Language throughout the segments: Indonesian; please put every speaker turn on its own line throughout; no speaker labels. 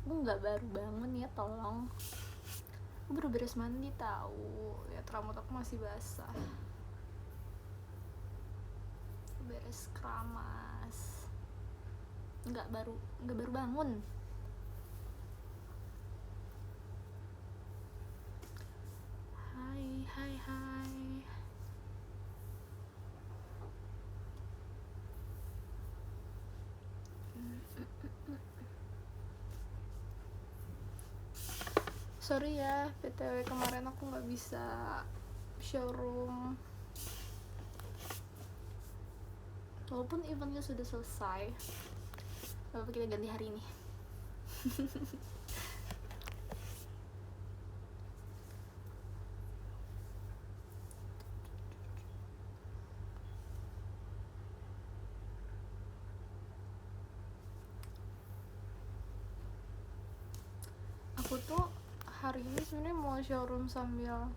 Aku nggak baru bangun ya, tolong. Aku baru beres mandi tahu. Ya rambut aku masih basah. Beres keramas. Nggak baru bangun. Hai. Sorry ya, PTW kemarin aku nggak bisa showroom. Walaupun eventnya sudah selesai, apa kita ganti hari ini? Aku tuh hari ini sebenarnya mau showroom sambil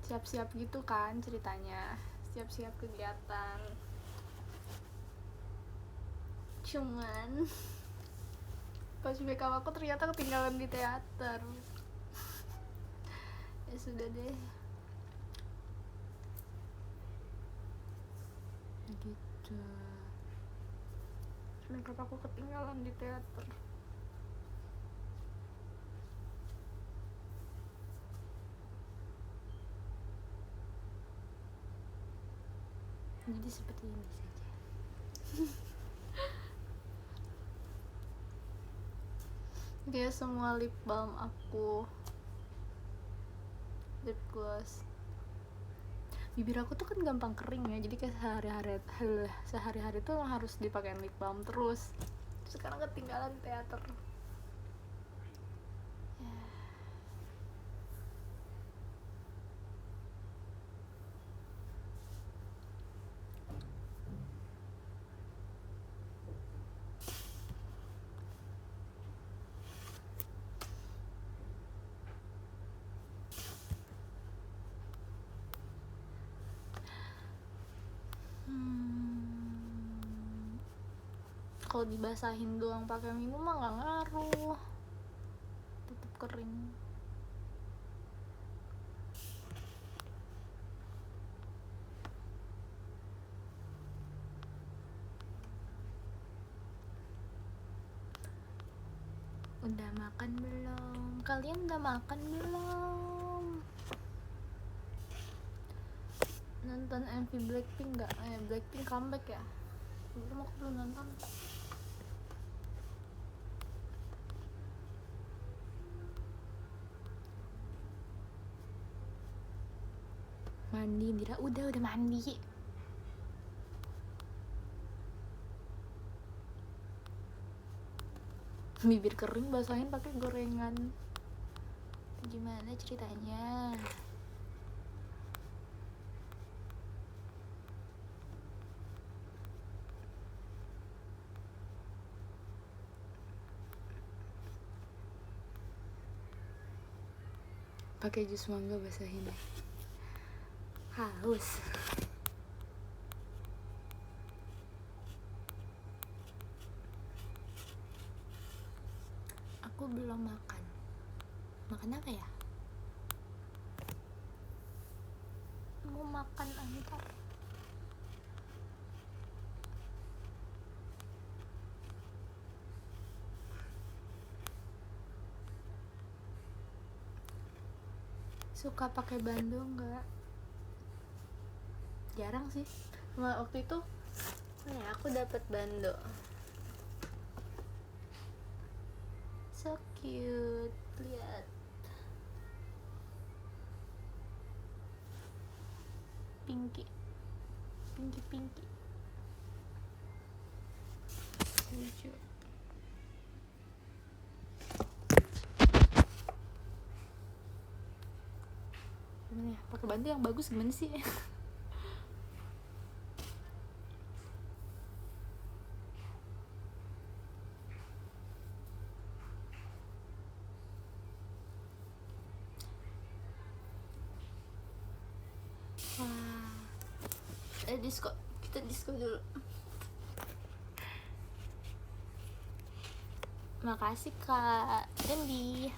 siap-siap gitu kan ceritanya, siap-siap kegiatan. Cuman pas backup aku ternyata ketinggalan di teater. Ya sudah deh. Gitu. Backup aku ketinggalan di teater. Jadi seperti ini saja. Kayak semua lip balm aku, lip gloss, bibir aku tuh kan gampang kering ya, jadi kayak sehari-hari tuh harus dipakai lip balm terus. Sekarang ketinggalan teater. Kalau dibasahin doang pakai minum mah nggak ngaruh, tetap kering. Udah makan belum? Kalian udah makan belum? Nonton MV Blackpink nggak? Blackpink comeback ya? Belum, aku belum nonton. Mandi Indira, udah mandi. Bibir kering basahin pakai gorengan. Gimana ceritanya? Pakai jus mangga basahin. Haus. Aku belum makan. Makan apa ya? Mau makan antar. Suka pakai bando nggak? Jarang sih. Waktu itu aku dapat bando. So cute, lihat. Pinky. Lucu. Gimana ya? Pakai bando yang bagus gimana sih? Disco, kita disco dulu. Makasih Kak Dendi.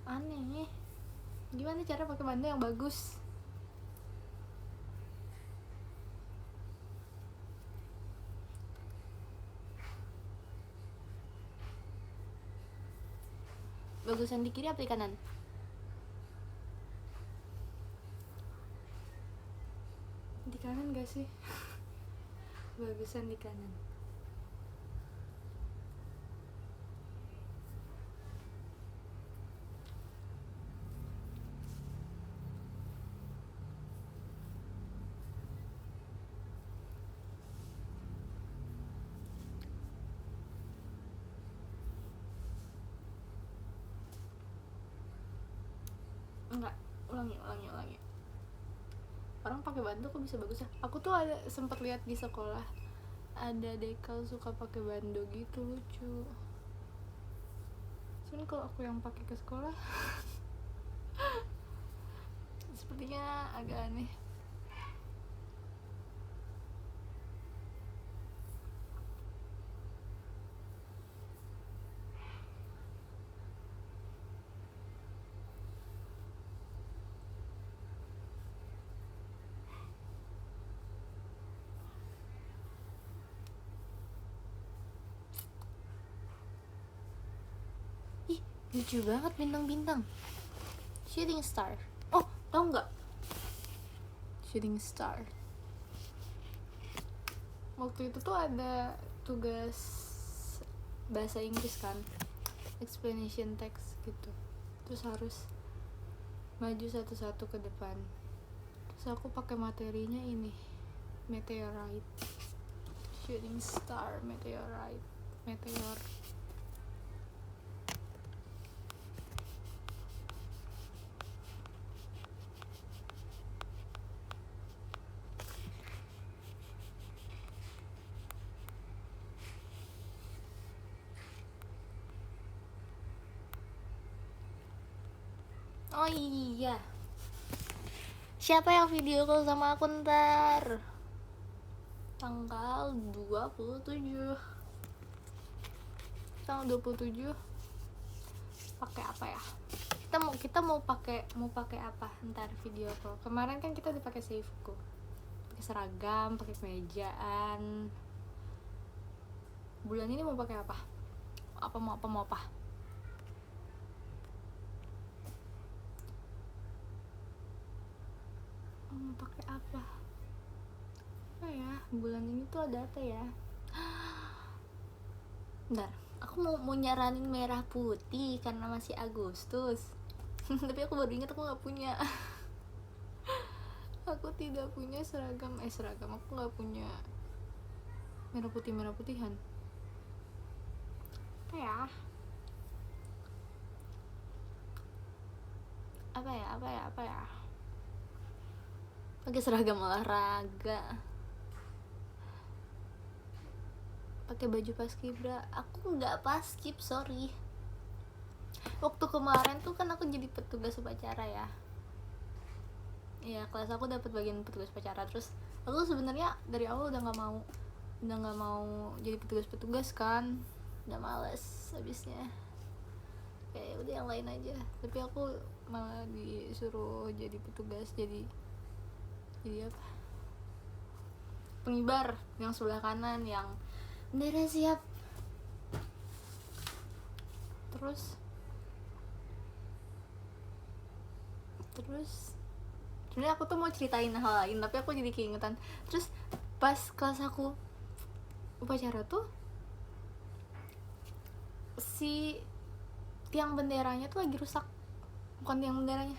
Aneh, gimana cara pakai bando yang bagus? Bagusan di kiri apa di kanan? Di kanan gak sih? Bagusan di kanan. Enggak, ulangi. Orang pakai bando kok bisa bagus ya? Aku tuh ada sempat lihat di sekolah ada dekal suka pakai bando gitu, lucu. Cuman kalau aku yang pakai ke sekolah sepertinya agak aneh. Ih, lucu banget bintang-bintang. Shooting star. Oh, tau nggak? Shooting star. Waktu itu tuh ada tugas bahasa Inggris kan, explanation text gitu. Terus harus maju satu-satu ke depan. Terus aku pakai materinya ini, meteorite. Shooting star, meteorite, meteor. Oh iya, siapa yang video call sama aku ntar? Tanggal 27. Tanggal 27 pakai apa ya? Kita mau pakai apa ntar video call? Kemarin kan kita dipakai Safeco, pakai seragam, pakai kemejaan. Bulan ini mau pakai apa? Mau apa? Mau pakai apa? Apa ya? Bulan ini tuh ada apa ya? Bentar, aku mau nyaranin merah putih karena masih Agustus. Tapi aku baru ingat aku nggak punya. Aku tidak punya seragam. Aku nggak punya merah putihan. Apa ya? Pakai seragam olahraga, pakai baju paskibra. Aku nggak paskib, sorry. Waktu kemarin tuh kan aku jadi petugas upacara ya. Iya, kelas aku dapat bagian petugas upacara. Terus aku sebenarnya dari awal udah nggak mau jadi petugas kan, udah males habisnya. Kayak udah yang lain aja. Tapi aku malah disuruh jadi petugas, jadi apa? Pengibar yang sebelah kanan yang bendera siap. Terus sebenarnya aku tuh mau ceritain hal lain tapi aku jadi keingetan. Terus pas kelas aku upacara tuh si tiang benderanya tuh lagi rusak. Bukan tiang benderanya,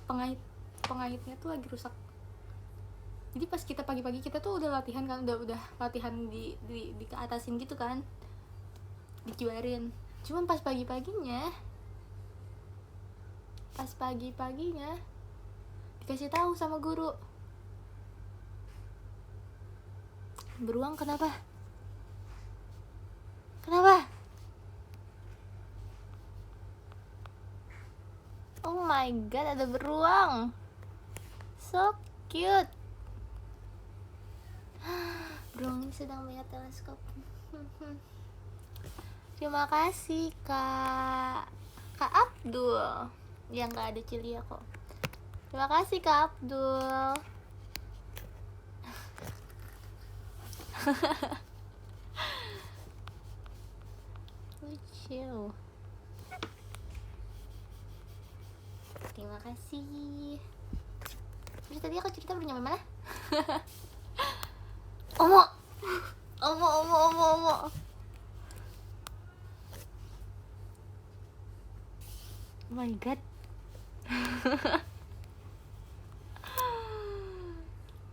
pengait-pengaitnya tuh lagi rusak. Jadi pas kita pagi-pagi kita tuh udah latihan kan, udah latihan di keatasin gitu kan, dijuarin. Cuman pas pagi-paginya dikasih tahu sama guru, beruang. Kenapa? Oh my god, ada beruang, so cute. Beruang ini sedang melihat teleskop. Terima kasih Kak Abdul yang gak ada Cilia kok. Terima kasih Kak Abdul. Lucu. Terima kasih. Terus tadi aku cerita belum nyampe mana? Omo. Oh my god.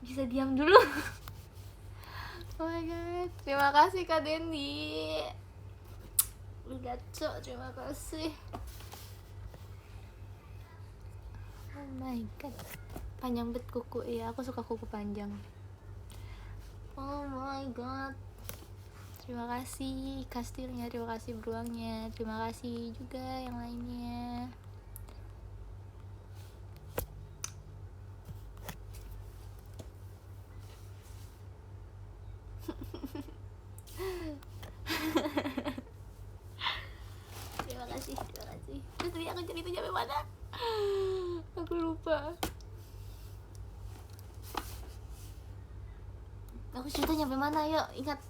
Bisa diam dulu. Oh my god. Terima kasih Kak Dendi. Gaco, terima kasih. Oh my god. Panjang bet kuku. Iya, aku suka kuku panjang. Oh my god. Terima kasih kastilnya, terima kasih beruangnya, terima kasih juga yang lainnya. Terima kasih. Terus tadi aku cerita sampai mana? Aku lupa. Aku cerita sampai mana? Ayo ingat.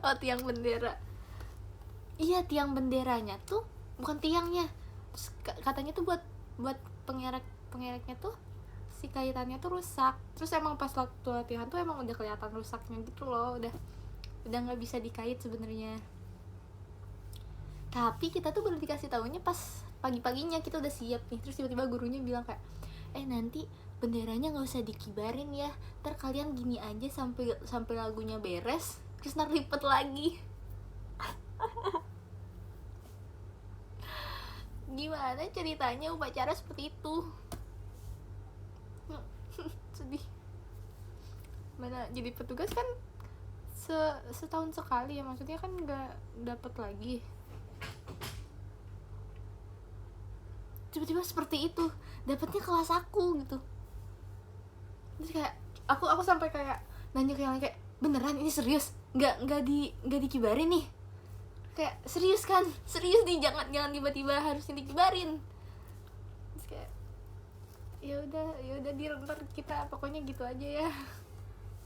Oh, tiang bendera. Iya, tiang benderanya tuh bukan tiangnya. Terus katanya tuh buat pengereknya tuh si kaitannya tuh rusak. Terus emang pas waktu latihan tuh emang udah kelihatan rusaknya gitu loh. Udah nggak bisa dikait sebenarnya. Tapi kita tuh baru dikasih tahunya pas pagi-paginya, kita udah siap nih. Terus tiba-tiba gurunya bilang kayak, nanti benderanya nggak usah dikibarin ya, ntar kalian gini aja sampai lagunya beres, terus ntar lipet lagi. Gimana ceritanya upacara seperti itu? Sedih. Mana jadi petugas kan setahun sekali ya, maksudnya kan nggak dapet lagi. Tiba-tiba seperti itu, dapetnya kelas aku gitu. Terus kayak aku sampai kayak nanya ke yang lain kayak, beneran ini serius? Nggak dikibarin nih? Kayak serius nih, jangan tiba-tiba harusnya dikibarin. Terus kayak ya udah di ntar kita pokoknya gitu aja ya.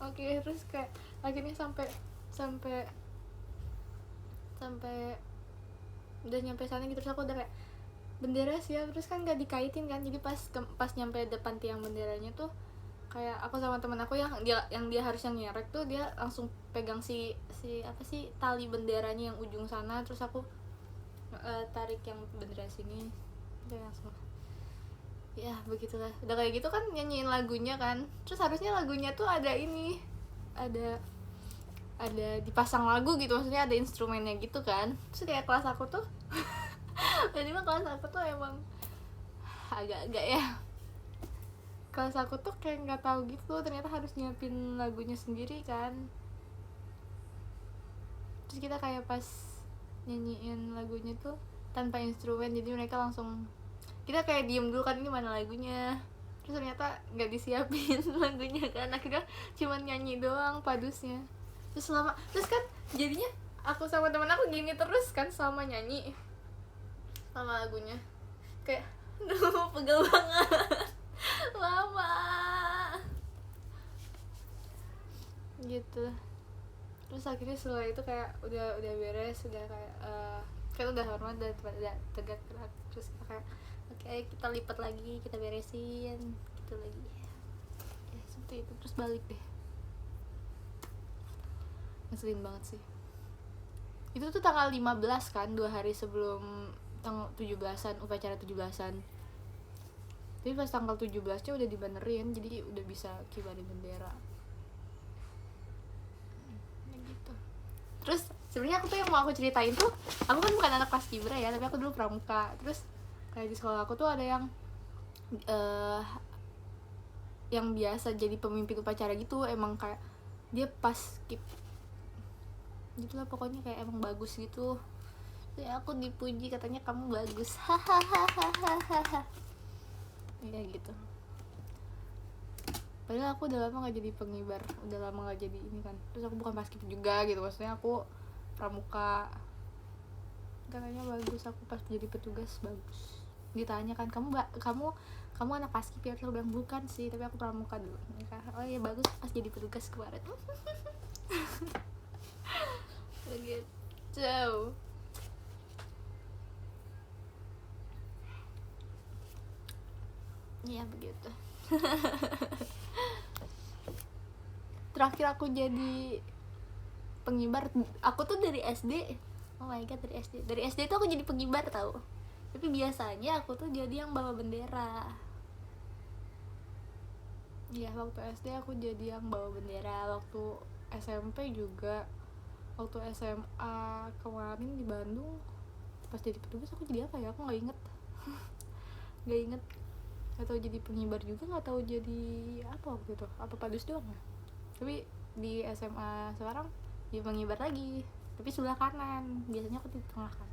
Oke, terus kayak akhirnya sampai udah nyampe sana gitu. Terus aku udah kayak, bendera siap, terus kan nggak dikaitin kan, jadi pas nyampe depan tiang benderanya tuh kayak aku sama temen aku yang dia harusnya ngerek tuh, dia langsung pegang si apa sih tali benderanya yang ujung sana, terus aku tarik yang bendera sini, dia langsung ya begitulah. Udah kayak gitu kan nyanyiin lagunya kan, terus harusnya lagunya tuh ada dipasang lagu gitu, maksudnya ada instrumennya gitu kan. Terus kayak kelas aku tuh memang kelas aku tuh emang agak-agak ya, kelas aku tuh kayak nggak tahu gitu, ternyata harus nyiapin lagunya sendiri kan. Terus kita kayak pas nyanyiin lagunya tuh tanpa instrumen, jadi mereka langsung, kita kayak diem dulu kan, ini mana lagunya. Terus ternyata nggak disiapin lagunya kan, akhirnya cuma nyanyi doang padusnya. Terus kan jadinya aku sama teman aku gini terus kan sama nyanyi sama lagunya, kayak aduh pegel banget. Lama gitu. Terus akhirnya setelah itu kayak udah beres, udah kayak kan udah hormat, udah tegak gerak. Terus kayak oke, kita lipat lagi, kita beresin gitu lagi ya, seperti itu. Terus balik deh. Ngeselin banget sih. Itu tuh tanggal 15 kan, 2 hari sebelum tanggal 17-an, upacara 17-an. Tapi pas tanggal 17-nya udah dibanerin, jadi udah bisa kibarin bendera. Gitu. Terus sebenarnya aku tuh yang mau aku ceritain tuh, aku kan bukan anak paskibra ya, tapi aku dulu pramuka. Terus kayak di sekolah aku tuh ada yang biasa jadi pemimpin upacara gitu, emang kayak dia paskib gitulah pokoknya, kayak emang bagus gitu. Terus aku dipuji, katanya kamu bagus, hahaha. Ya gitu. Padahal aku udah lama gak jadi pengibar, udah lama gak jadi ini kan. Terus aku bukan paskib juga gitu, maksudnya aku pramuka. Katanya bagus, aku pas jadi petugas bagus. Ditanya kan, kamu anak paskib ya? Aku bilang bukan sih, tapi aku pramuka dulu. Oh iya bagus pas jadi petugas kemarin. Begitu. Iya begitu. Terakhir aku jadi pengibar, aku tuh dari SD. Oh my god, dari SD tuh aku jadi pengibar tau. Tapi biasanya aku tuh jadi yang bawa bendera. Iya, waktu SD aku jadi yang bawa bendera. Waktu SMP juga. Waktu SMA kemarin di Bandung, pas jadi petugas aku jadi apa ya? Aku nggak inget. Nggak inget. Nggak tahu jadi pengibar juga, nggak tahu jadi apa waktu itu. Apa padus doang ya? Tapi di SMA sekarang jadi pengibar lagi, tapi sebelah kanan. Biasanya aku di tengah kan.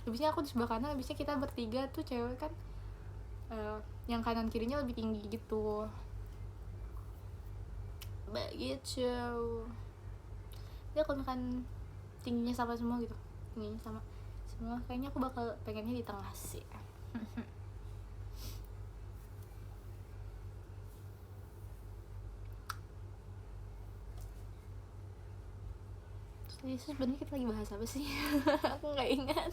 Habisnya aku di sebelah kanan, habisnya kita bertiga tuh cewek kan, yang kanan kirinya lebih tinggi gitu. Begitu. Dia kalau misalkan tingginya sama semua gitu, tingginya sama semua, kayaknya aku bakal pengennya di tengah sih. Terus sebenarnya kita lagi bahas apa sih? Aku nggak ingat.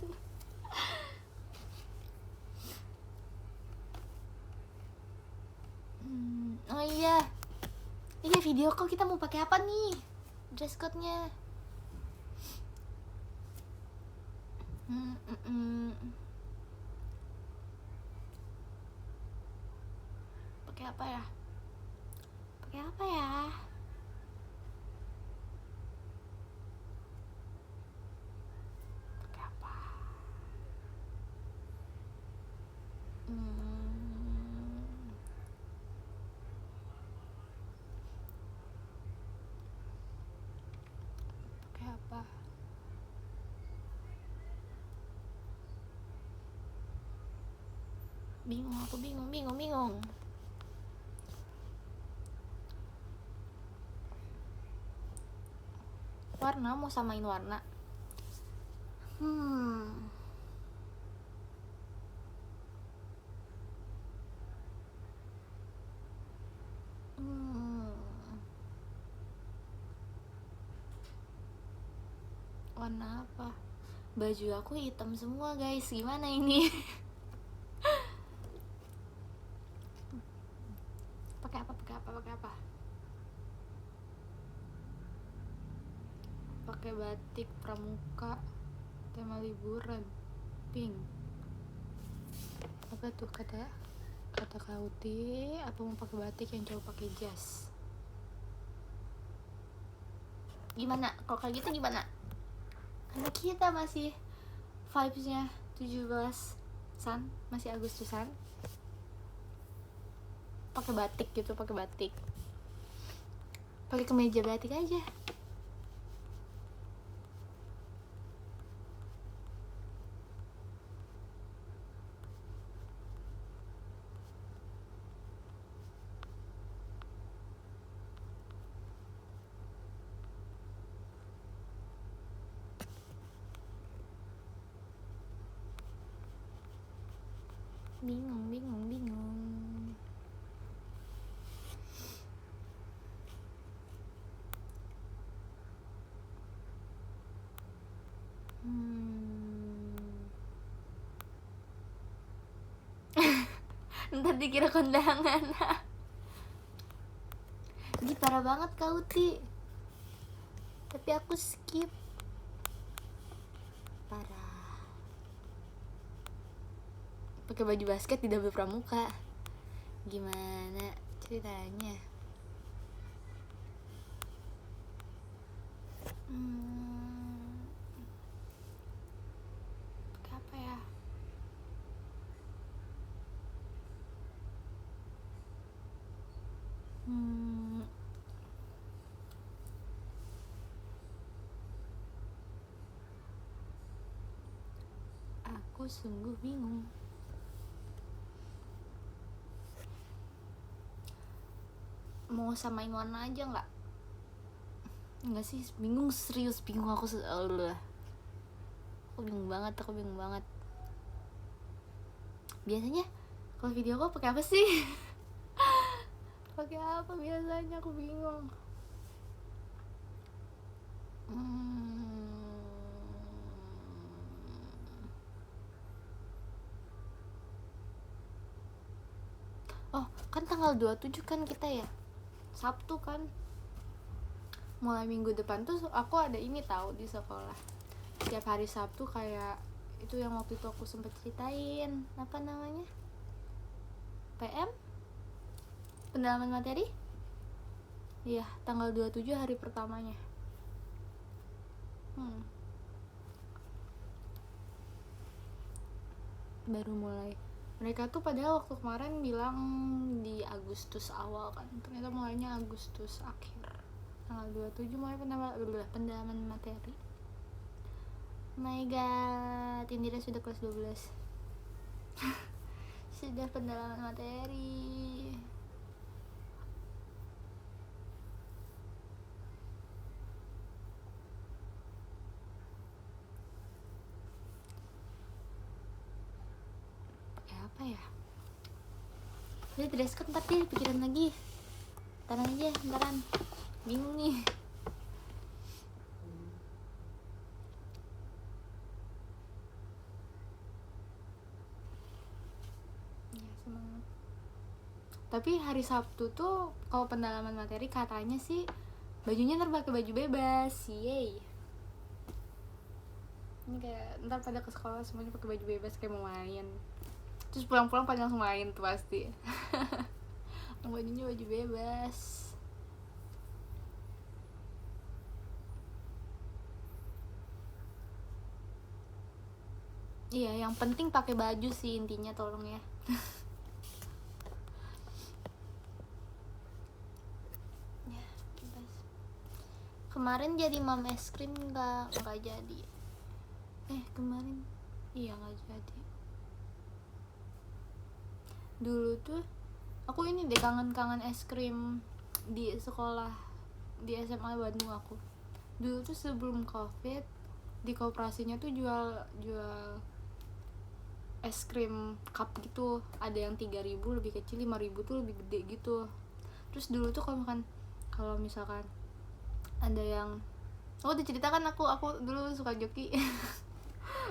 Oh iya, video call kita mau pakai apa nih? Dress code-nya. Pakai apa ya? Pakai apa ya? Pakai apa? Pakai apa? Aku bingung. Warna, mau samain warna. Warna apa? Baju aku hitam semua guys, gimana ini? Pakai apa? Pakai batik pramuka, tema liburan, pink. Apa tuh kata Kauti? Apa mau pakai batik, yang cowok pakai jas? Gimana? Kalau kayak gitu gimana? Karena kita masih vibes-nya 17-an, masih Agustusan. Pakai batik gitu, pakai kemeja batik aja. Bingung. Ntar dikira kondangan. Ini parah banget Kauti, tapi aku skip. Parah. Pakai baju basket di double pramuka, gimana ceritanya? Pakai apa ya? Aku sungguh bingung. mau samain warna aja nggak? Enggak sih, bingung, serius bingung aku bingung banget. Biasanya kalau video call pakai apa sih? Pakai apa biasanya, aku bingung. Oh, kan tanggal 27 kan kita ya, Sabtu kan. Mulai minggu depan tuh aku ada ini tahu di sekolah. Setiap hari Sabtu kayak itu yang waktu itu aku sempet ceritain, apa namanya? PM? Pendalaman materi? Iya, tanggal 27 hari pertamanya. Baru mulai. Mereka tuh padahal waktu kemarin bilang di Agustus awal kan, ternyata mulainya Agustus akhir. Tanggal 27 mulai pendalaman materi. My god, Indira sudah kelas 12. Sudah pendalaman materi. Pakai apa ya? Udah dress code ntar deh, pikiran lagi. Tahan aja, ntaran. Bingung nih. Tapi hari Sabtu tuh kalau pendalaman materi katanya sih bajunya ntar pakai baju bebas, yeay. Ini kayak ntar pada ke sekolah semuanya pakai baju bebas kayak mau main. Terus pulang-pulang pada langsung main tuh pasti. Bajunya baju bebas. Iya, yang penting pakai baju sih intinya, tolong ya. Kemarin jadi mam es krim nggak jadi. Kemarin iya nggak jadi. Dulu tuh aku ini deh kangen es krim di sekolah, di SMA Bandung aku. Dulu tuh sebelum COVID di koperasinya tuh jual es krim cup gitu, ada yang 3.000 lebih kecil, 5.000 tuh lebih gede gitu. Terus dulu tuh kalau misalkan ada yang udah ceritakan aku dulu suka joki.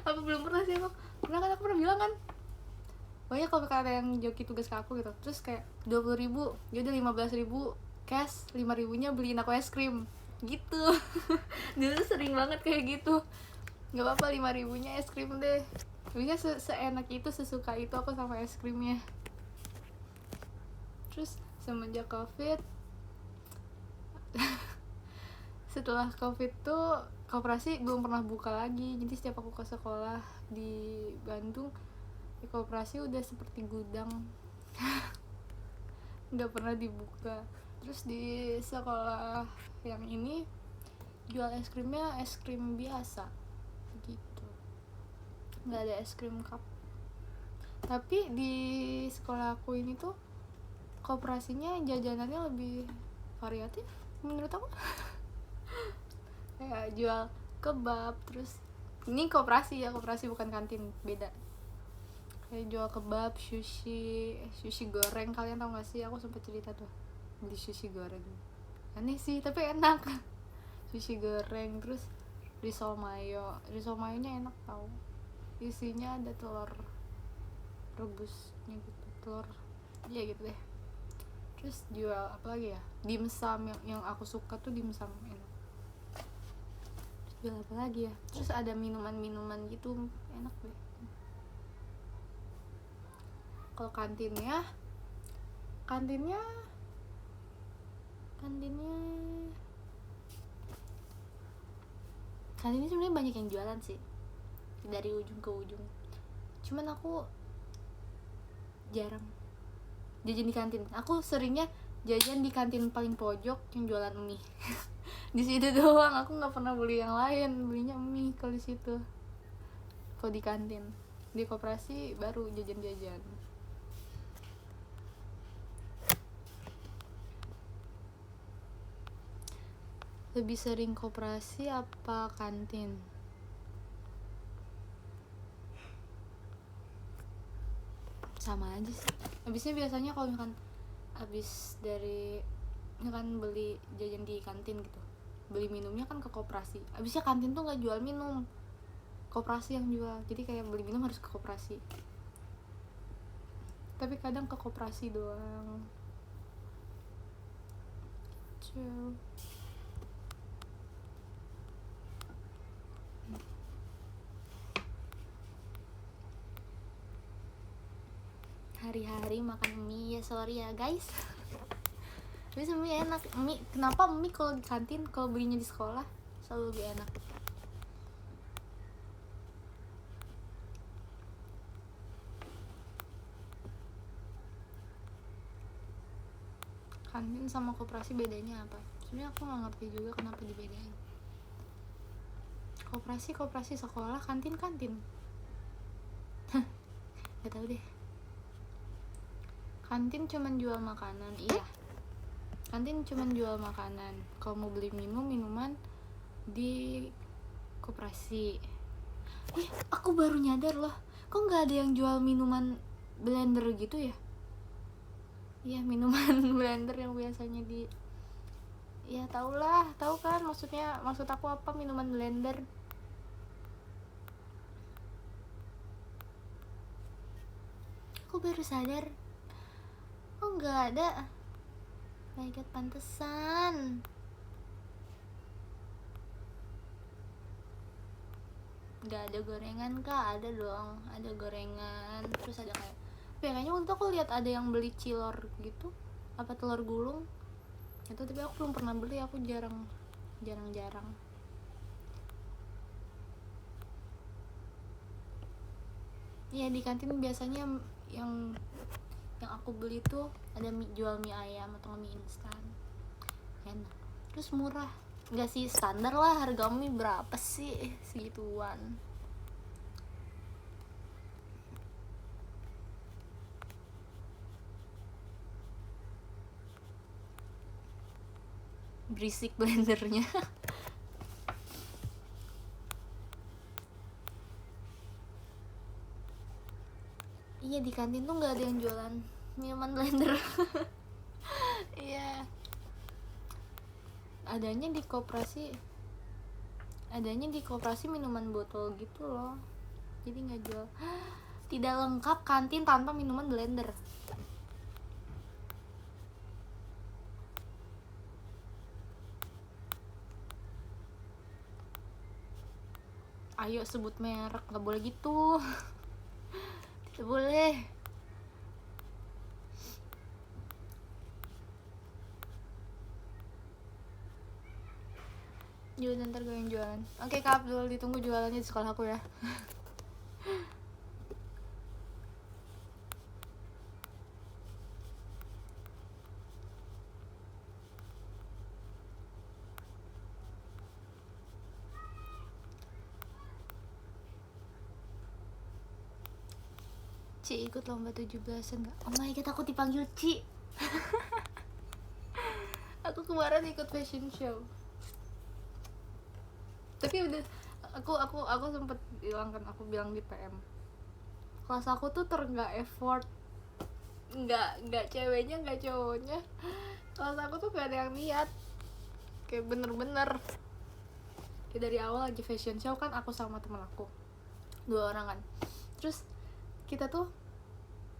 Aku belum pernah sih, aku pernah bilang kan, banyak kalau ada yang joki tugas ke aku gitu, terus kayak 20.000 ya udah 15.000 cash, 5.000-nya beliin aku es krim gitu. Dulu sering banget kayak gitu, nggak apa-apa 5.000-nya es krim deh. Bisa seenak itu, sesuka itu aku sama es krimnya. Terus semenjak COVID, setelah COVID tuh koperasi belum pernah buka lagi. Jadi setiap aku ke sekolah di Bandung, di koperasi udah seperti gudang. Nggak pernah dibuka. Terus di sekolah yang ini jual es krimnya es krim biasa gitu, nggak ada es krim cup. Tapi di sekolah aku ini tuh koperasinya jajanannya lebih variatif menurut aku. Kayak jual kebab, terus ini koperasi bukan kantin, beda. Kayak jual kebab, sushi goreng. Kalian tau gak sih, aku sempet cerita tuh beli sushi goreng, aneh sih tapi enak. Sushi goreng, terus risol mayonya enak tau, isinya ada telur rebusnya gitu, telur ya gitu deh. Terus jual apa lagi ya, dimsum, yang aku suka tuh dimsum, enak. Jual apa lagi ya, terus ada minuman gitu, enak deh. Kalau kantinnya sebenarnya banyak yang jualan sih dari ujung ke ujung, cuman aku jarang jajan di kantin. Aku seringnya jajan di kantin paling pojok yang jualan mie. Di situ doang, aku nggak pernah beli yang lain, belinya mie kalau di situ. Kalau di kantin, di koperasi baru jajan. Lebih sering koperasi apa kantin? Sama aja sih. Habisnya biasanya kalau misalkan habis dari misalkan beli jajan di kantin gitu, beli minumnya kan ke koperasi. Habisnya kantin tuh nggak jual minum, koperasi yang jual. Jadi kayak beli minum harus ke koperasi. Tapi kadang ke koperasi doang. Ciao. Hari-hari makan mie ya, sorry ya guys. Tapi mie enak. Mie, kenapa mie kalau di kantin kalau belinya di sekolah selalu lebih enak? Kantin sama koperasi bedanya apa? Sebenarnya aku nggak ngerti juga kenapa dibedain. Koperasi sekolah, kantin nggak tahu deh. Kantin cuman jual makanan, iya. Kantin cuman jual makanan. Kalau mau beli minuman di koperasi. Aku baru nyadar loh, kok nggak ada yang jual minuman blender gitu ya? Iya, minuman blender yang biasanya di, ya tau kan maksud aku apa minuman blender. Aku baru sadar, oh nggak ada. My God, pantesan. Nggak ada gorengan kah? Ada dong, ada gorengan. Terus ada kayaknya untuk aku lihat ada yang beli cilor gitu, apa telur gulung itu, tapi aku belum pernah beli. Aku jarang. Iya, di kantin biasanya yang aku beli tuh ada jual mie ayam atau mie instan, enak, terus murah. Nggak sih, standar lah, harga mie berapa sih, segituan. Berisik blendernya. Iya, di kantin tuh nggak ada yang jualan minuman blender. Iya, adanya di koperasi minuman botol gitu loh, jadi nggak jual. Tidak lengkap kantin tanpa minuman blender. Ayo sebut merek, nggak boleh gitu. Tidak boleh. Yuk, ntar gue yang jualan. Oke Kak Abdul, ditunggu jualannya di sekolah aku ya. Ci ikut lomba 17-an gak? Oh my God, aku dipanggil Ci. Aku kemarin ikut fashion show. Tapi udah aku sempet bilang kan, aku bilang di PM, kelas aku tuh terenggak effort, nggak ceweknya nggak cowoknya, kelas aku tuh gak ada yang niat, kayak bener-bener kayak dari awal lagi fashion show kan, aku sama temen aku 2 orang kan, terus kita tuh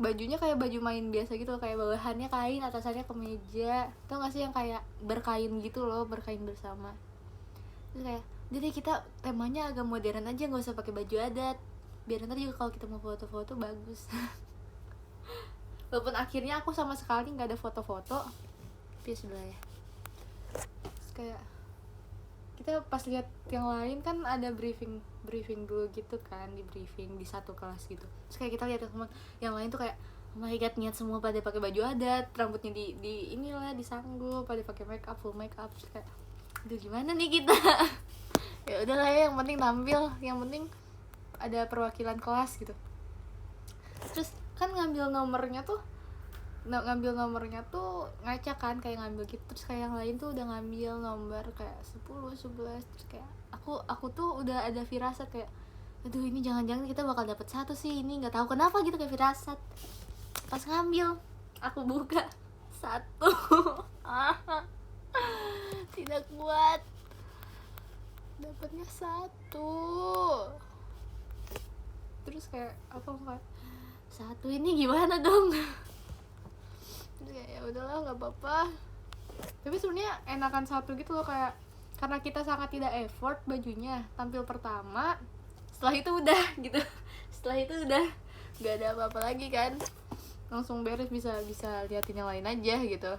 bajunya kayak baju main biasa gitu loh, kayak bawahannya kain, atasannya kemeja, tau gak sih yang kayak berkain gitu loh, berkain bersama. Terus kayak, jadi kita temanya agak modern aja, nggak usah pakai baju adat, biar ntar juga kalau kita mau foto-foto bagus. Walaupun akhirnya aku sama sekali nggak ada foto-foto, tapi sudah ya. Terus kayak kita pas lihat yang lain kan ada briefing dulu gitu kan, di briefing di satu kelas gitu. Terus kayak kita lihat teman yang lain tuh kayak, oh my God, niat semua pada pakai baju adat, rambutnya di inilah disanggul, pada pakai make up, full make up. Terus kayak, aduh gimana nih kita. Ya udahlah ya, yang penting tampil, yang penting ada perwakilan kelas gitu. Terus kan ngambil nomornya tuh ngambil nomornya tuh ngaca kan, kayak ngambil gitu, terus kayak yang lain tuh udah ngambil nomor kayak 10, 11, terus kayak aku tuh udah ada firasat kayak aduh ini jangan-jangan kita bakal dapet 1 sih, ini nggak tahu kenapa gitu kayak firasat. Pas ngambil aku buka 1. Tidak kuat, dapatnya 1. Terus kayak apa, 1 ini gimana dong. Terus kayak ya udahlah nggak apa-apa. Tapi sebenarnya enakan 1 gitu loh, kayak karena kita sangat tidak effort bajunya tampil pertama, setelah itu udah gitu. Setelah itu udah nggak ada apa-apa lagi kan, langsung beres, bisa liatin yang lain aja gitu.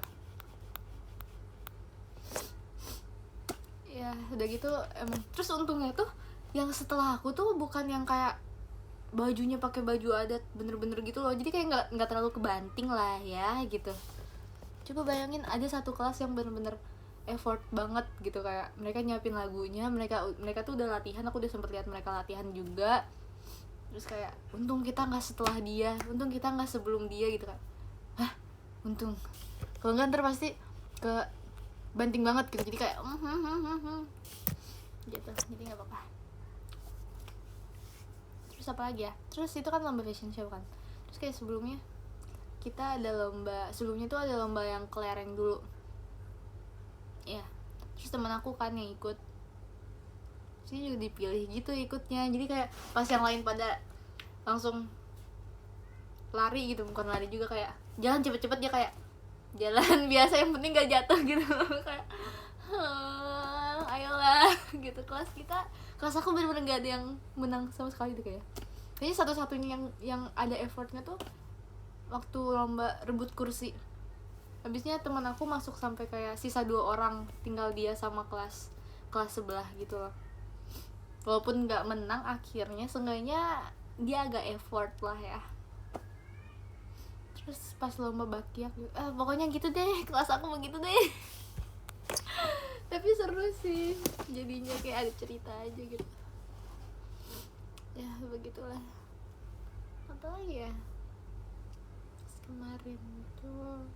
Ya udah gitu emang. Terus untungnya tuh yang setelah aku tuh bukan yang kayak bajunya pakai baju adat bener-bener gitu loh, jadi kayak nggak terlalu kebanting lah ya gitu. Coba bayangin ada satu kelas yang bener-bener effort banget gitu, kayak mereka nyiapin lagunya, mereka tuh udah latihan, aku udah sempet lihat mereka latihan juga. Terus kayak untung kita nggak setelah dia, untung kita nggak sebelum dia gitu kan. Untung, kalau nggak ntar pasti ke banting banget gitu, jadi kayak gitu, jadi nggak apa-apa. Terus apa lagi ya, terus itu kan lomba fashion show kan, terus kayak sebelumnya kita ada lomba, sebelumnya tuh ada lomba yang kelereng dulu ya. Terus teman aku kan yang ikut, sih juga dipilih gitu ikutnya, jadi kayak pas yang lain pada langsung lari gitu, bukan lari juga, kayak jalan cepet-cepet, dia kayak jalan biasa yang penting gak jatuh gitu. Kayak ayolah gitu. Kelas aku bener-bener gak ada yang menang sama sekali tuh kayaknya satu-satunya yang ada effortnya tuh waktu lomba rebut kursi. Habisnya teman aku masuk sampai kayak sisa 2 orang, tinggal dia sama kelas sebelah gitu loh. Walaupun gak menang akhirnya, seenggaknya dia agak effort lah ya. Terus pas lomba bakyak pokoknya gitu deh, kelas aku begitu deh. Tapi seru sih, jadinya kayak ada cerita aja gitu. Ya begitulah. Apa lagi ya, kemarin tuh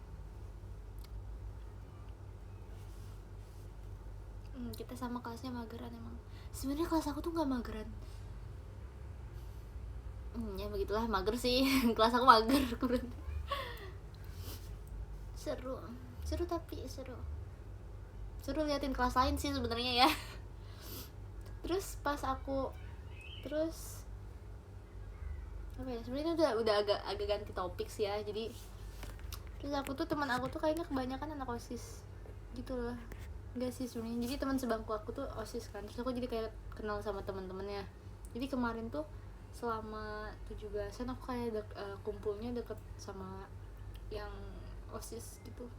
kita sama kelasnya mageran emang. Sebenarnya kelas aku tuh nggak mageran. Ya begitulah, mager sih. Kelas aku mager. seru liatin kelas lain sih sebenarnya ya. Terus pas aku apa ya, sebenarnya udah agak ganti topik sih ya. Jadi terus teman aku tuh kayaknya kebanyakan anak OSIS gitu loh. Enggak sih sebenarnya, jadi teman sebangku aku tuh OSIS kan, terus aku jadi kayak kenal sama teman-temannya. Jadi kemarin tuh selama 17-an aku kayak kumpulnya deket sama yang OSIS gitu.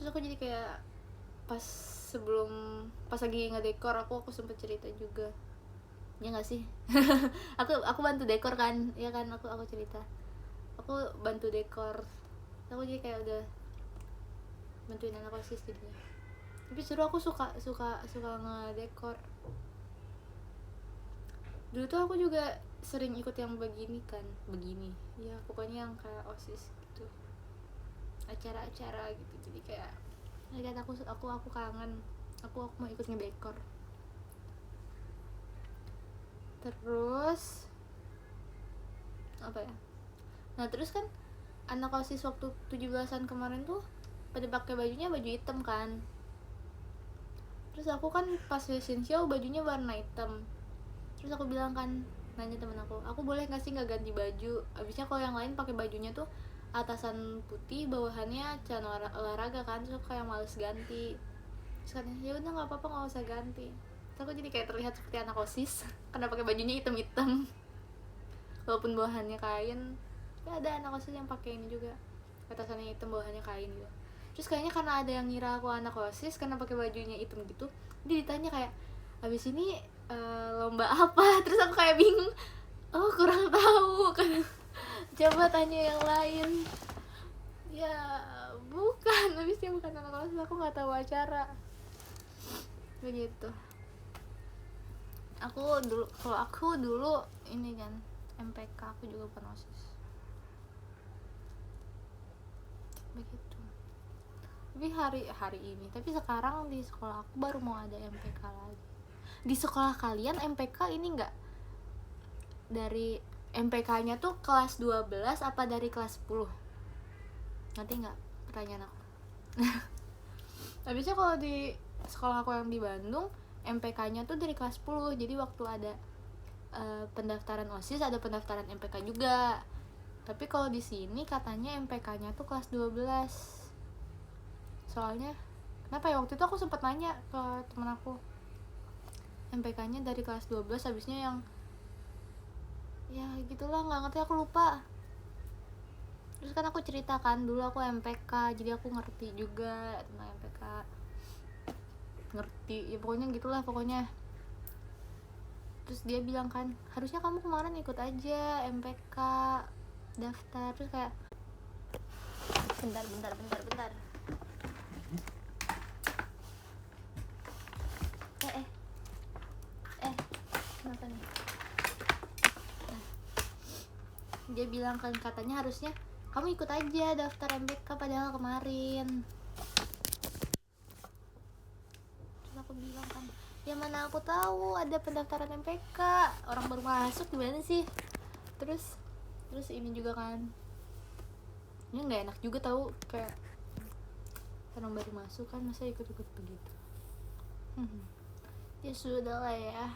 Terus aku jadi kayak pas lagi ngedekor aku sempet cerita juga, ya nggak sih. aku bantu dekor kan, ya kan, aku cerita aku bantu dekor. Aku jadi kayak udah bantuin anak OSIS jadinya. Tapi seru, aku suka ngedekor. Dulu tuh aku juga sering ikut yang begini ya, pokoknya yang kayak OSIS gitu, acara-acara gitu. Jadi kayak lihat aku kangen, aku mau ikut ngedekor. Terus apa ya, nah terus kan anak OSIS waktu 17-an kemarin tuh pada pakai bajunya baju hitam kan. Terus aku kan pas fashion show bajunya warna hitam. Terus aku bilang kan, nanya temen aku boleh nggak sih nggak ganti baju. Abisnya kalau yang lain pakai bajunya tuh atasan putih, bawahannya celana olahraga kan. Terus aku kayak males ganti. Terus katanya ya udah nggak apa-apa, nggak usah ganti. Terus aku jadi kayak terlihat seperti anak OSIS karena pakai bajunya hitam-hitam. Walaupun bawahannya kain, ya ada anak OSIS yang pakai ini juga, atasannya hitam, bawahannya kain gitu. Terus kayaknya karena ada yang ngira aku anak OSIS karena pakai bajunya hitam gitu, dia ditanya kayak abis ini lomba apa. Terus aku kayak bingung, oh kurang tahu kan. Coba tanya yang lain. Ya bukan, abisnya bukan anak OSIS, aku nggak tahu acara begitu. Kalau aku dulu ini kan MPK, aku juga bukan OSIS. begitu. Tapi hari ini, tapi sekarang di sekolah aku baru mau ada MPK lagi. Di sekolah kalian MPK ini enggak dari MPK-nya tuh kelas 12 apa dari kelas 10? Nanti enggak pertanyaan aku. Habisnya kalau di sekolah aku yang di Bandung MPK-nya tuh dari kelas 10. Jadi waktu ada pendaftaran OSIS ada pendaftaran MPK juga. Tapi kalau di sini katanya MPK-nya tuh kelas 12. Soalnya kenapa ya, waktu itu aku sempat nanya ke temen aku, MPK-nya dari kelas 12, habisnya yang ya gitulah, nggak ngerti, aku lupa. Terus kan aku ceritakan dulu aku MPK, jadi aku ngerti juga tentang MPK, ngerti ya pokoknya gitulah pokoknya. Terus dia bilang kan, harusnya kamu kemarin ikut aja MPK daftar. Terus kayak bentar kenapa nih? Dia bilang kan katanya harusnya kamu ikut aja daftar MPK padahal kemarin. Terus aku bilang kan, ya mana aku tahu ada pendaftaran MPK, orang baru masuk gimana sih. Terus ini juga kan, ini nggak enak juga tahu, kayak orang baru masuk kan masa ikut-ikut begitu. Ya sudah lah ya.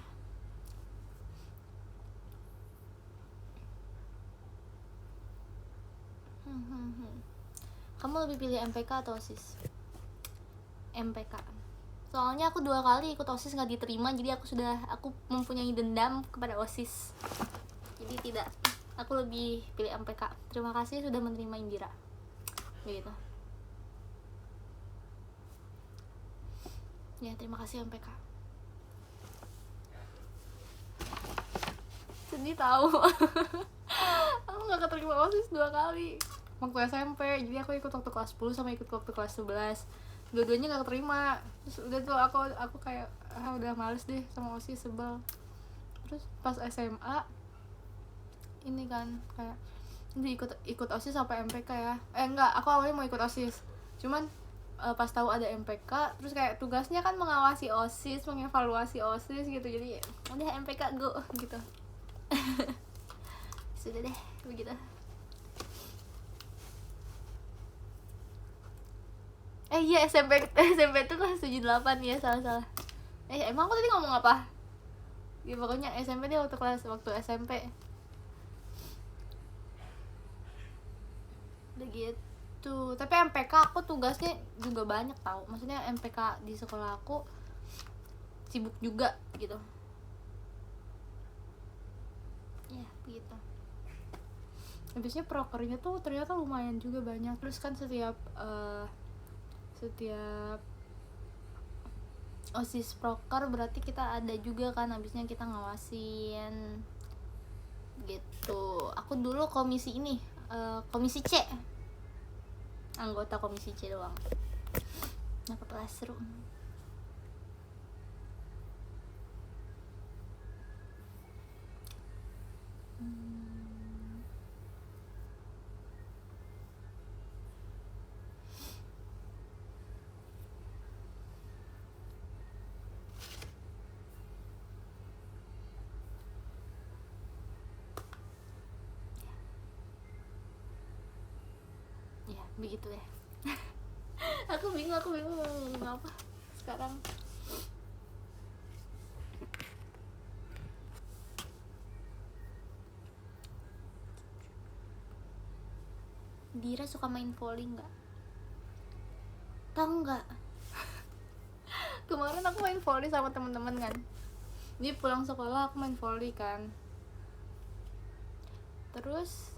Kamu lebih pilih MPK atau OSIS? MPK. Soalnya aku 2 kali ikut OSIS nggak diterima, jadi aku mempunyai dendam kepada OSIS. Jadi tidak, aku lebih pilih MPK. Terima kasih sudah menerima Indira. Begitu. Ya, terima kasih MPK. Sedih tahu. Aku nggak keterima OSIS 2 kali. Waktu SMP, jadi aku ikut waktu kelas 10 sama ikut waktu kelas 11. Dua-duanya gak keterima. Terus udah tuh aku kayak udah males deh sama OSIS, sebel. Terus pas SMA ini kan kayak ikut OSIS sampai MPK ya. Enggak, aku awalnya mau ikut OSIS. Cuman pas tahu ada MPK, terus kayak tugasnya kan mengawasi OSIS, mengevaluasi OSIS gitu. Jadi udah MPK go gitu. Sudah deh begitu. Iya SMP tuh kelas 78 ya, salah. Emang aku tadi ngomong apa? Ya pokoknya SMP dia waktu SMP. Udah gitu. Tapi MPK aku tugasnya juga banyak tau. Maksudnya MPK di sekolah aku sibuk juga gitu. Ya begitu. Habisnya prokernya tuh ternyata lumayan juga banyak. Terus kan setiap OSIS proker berarti kita ada juga kan, habisnya kita ngawasin gitu. Aku dulu komisi ini, komisi C, anggota komisi C doang. Nah kepala seru. Ya begitu deh. aku bingung mau ngomong apa sekarang. Dira suka main volley nggak? Tahu nggak? Kemarin aku main volley sama teman-teman kan. Jadi pulang sekolah aku main volley kan. Terus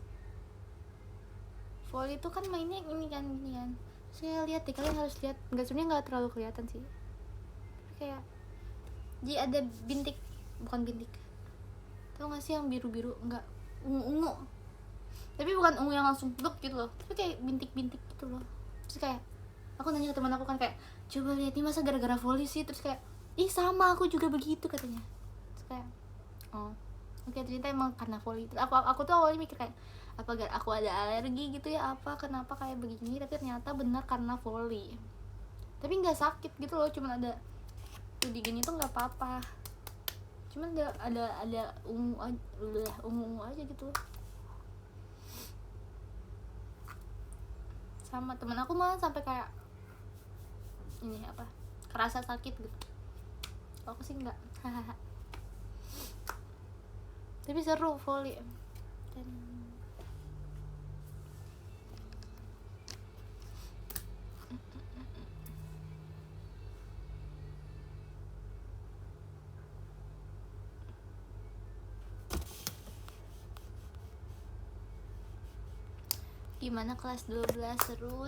volley itu kan mainnya ini kan. Saya lihat deh, kalian harus lihat. Sebenarnya nggak terlalu kelihatan sih. Kayak jadi ada bintik, bukan bintik. Tahu nggak sih yang biru-biru, nggak ungu. Tapi bukan ungu yang langsung blok gitu loh. Tapi kayak bintik-bintik gitu loh. Terus kayak aku nanya ke teman aku kan, kayak coba lihat nih, masa gara-gara volley sih? Terus kayak ih sama aku juga begitu katanya. Terus kayak oh Oke, ternyata emang karena volley. Aku tuh awalnya mikir kayak apa aku ada alergi gitu ya, apa kenapa kayak begini, tapi ternyata benar karena volley. Tapi nggak sakit gitu loh, cuman ada tuh di gini tuh nggak apa-apa, cuman ada ungu aja gitu. Sama temen aku malah sampai kayak ini apa, kerasa sakit gitu. Aku sih nggak. Tapi seru volley. Dan gimana kelas 12? Seru.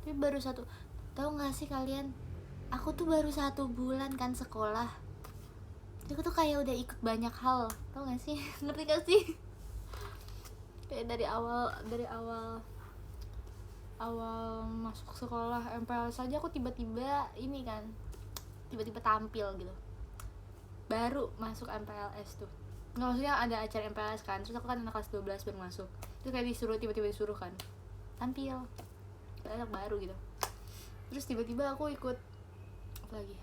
Tapi baru tahu nggak sih kalian, aku tuh baru 1 bulan kan sekolah, aku tuh kayak udah ikut banyak hal, tau nggak sih? Ngerti gak sih? Kayak dari awal masuk sekolah MPL saja aku tiba-tiba tampil gitu, baru masuk MPLS tuh. Nggak, maksudnya ada acara MPLS kan, terus aku kan anak kelas 12 baru masuk, terus kayak tiba-tiba disuruh kan tampil, kayak anak baru gitu. Terus tiba-tiba aku ikut apa lagi,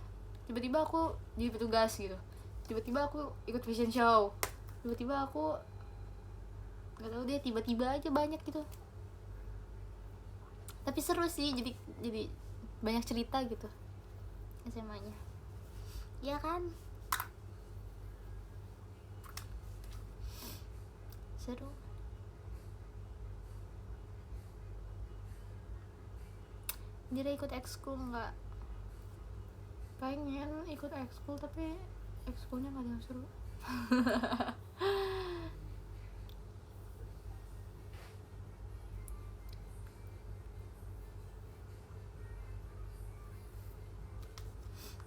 tiba-tiba aku jadi petugas gitu, tiba-tiba aku ikut fashion show, tiba-tiba aku nggak tahu deh, tiba-tiba aja banyak gitu. Tapi seru sih, jadi banyak cerita gitu SMA-nya, ya kan? Seru. Dia ikut ekskul nggak? Pengen ikut ekskul, tapi ekskulnya nggak ada yang seru.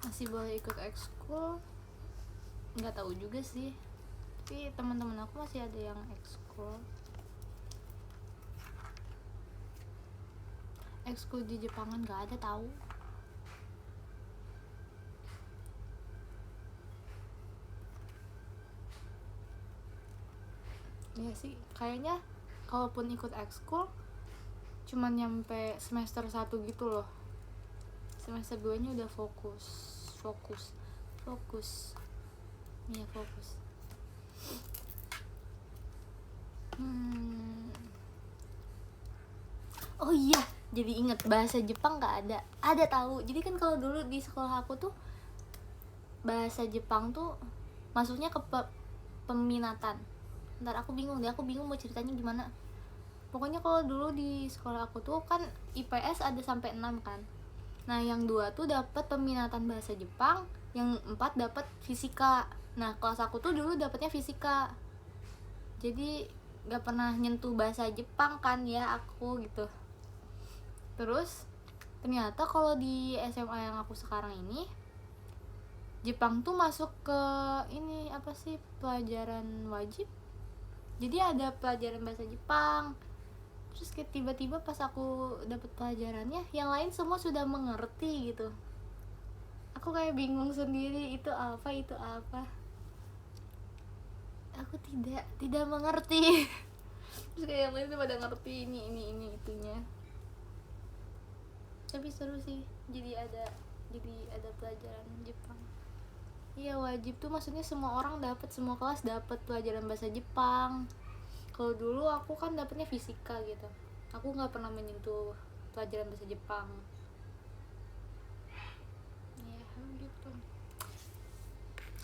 Masih boleh ikut ekskul, nggak tahu juga sih, tapi teman-teman aku masih ada yang ekskul. Ekskul di Jepangan nggak ada tahu. Ya sih, kayaknya kalaupun ikut ekskul cuman nyampe semester 1 gitu loh. Semester 2 nya udah fokus. Iya, fokus. Oh iya, jadi inget bahasa Jepang nggak ada tahu. Jadi kan kalau dulu di sekolah aku tuh bahasa Jepang tuh masuknya ke peminatan. Ntar aku bingung mau ceritanya gimana. Pokoknya kalau dulu di sekolah aku tuh kan IPS ada sampai 6 kan. Nah, yang 2 tuh dapat peminatan bahasa Jepang, yang 4 dapat fisika. Nah, kelas aku tuh dulu dapatnya fisika. Jadi gak pernah nyentuh bahasa Jepang kan ya aku gitu. Terus ternyata kalau di SMA yang aku sekarang ini, Jepang tuh masuk ke ini apa sih, pelajaran wajib. Jadi ada pelajaran bahasa Jepang. Terus kayak tiba-tiba pas aku dapet pelajarannya, yang lain semua sudah mengerti gitu. Aku kayak bingung sendiri, itu apa. Aku tidak mengerti. Terus kayak yang lain tuh pada ngerti ini itunya. Tapi seru sih, jadi ada pelajaran Jepang. Iya, wajib tuh maksudnya semua orang dapat, semua kelas dapat pelajaran bahasa Jepang. Kalau dulu aku kan dapetnya fisika gitu, aku nggak pernah menyentuh pelajaran bahasa Jepang. Ya gitu.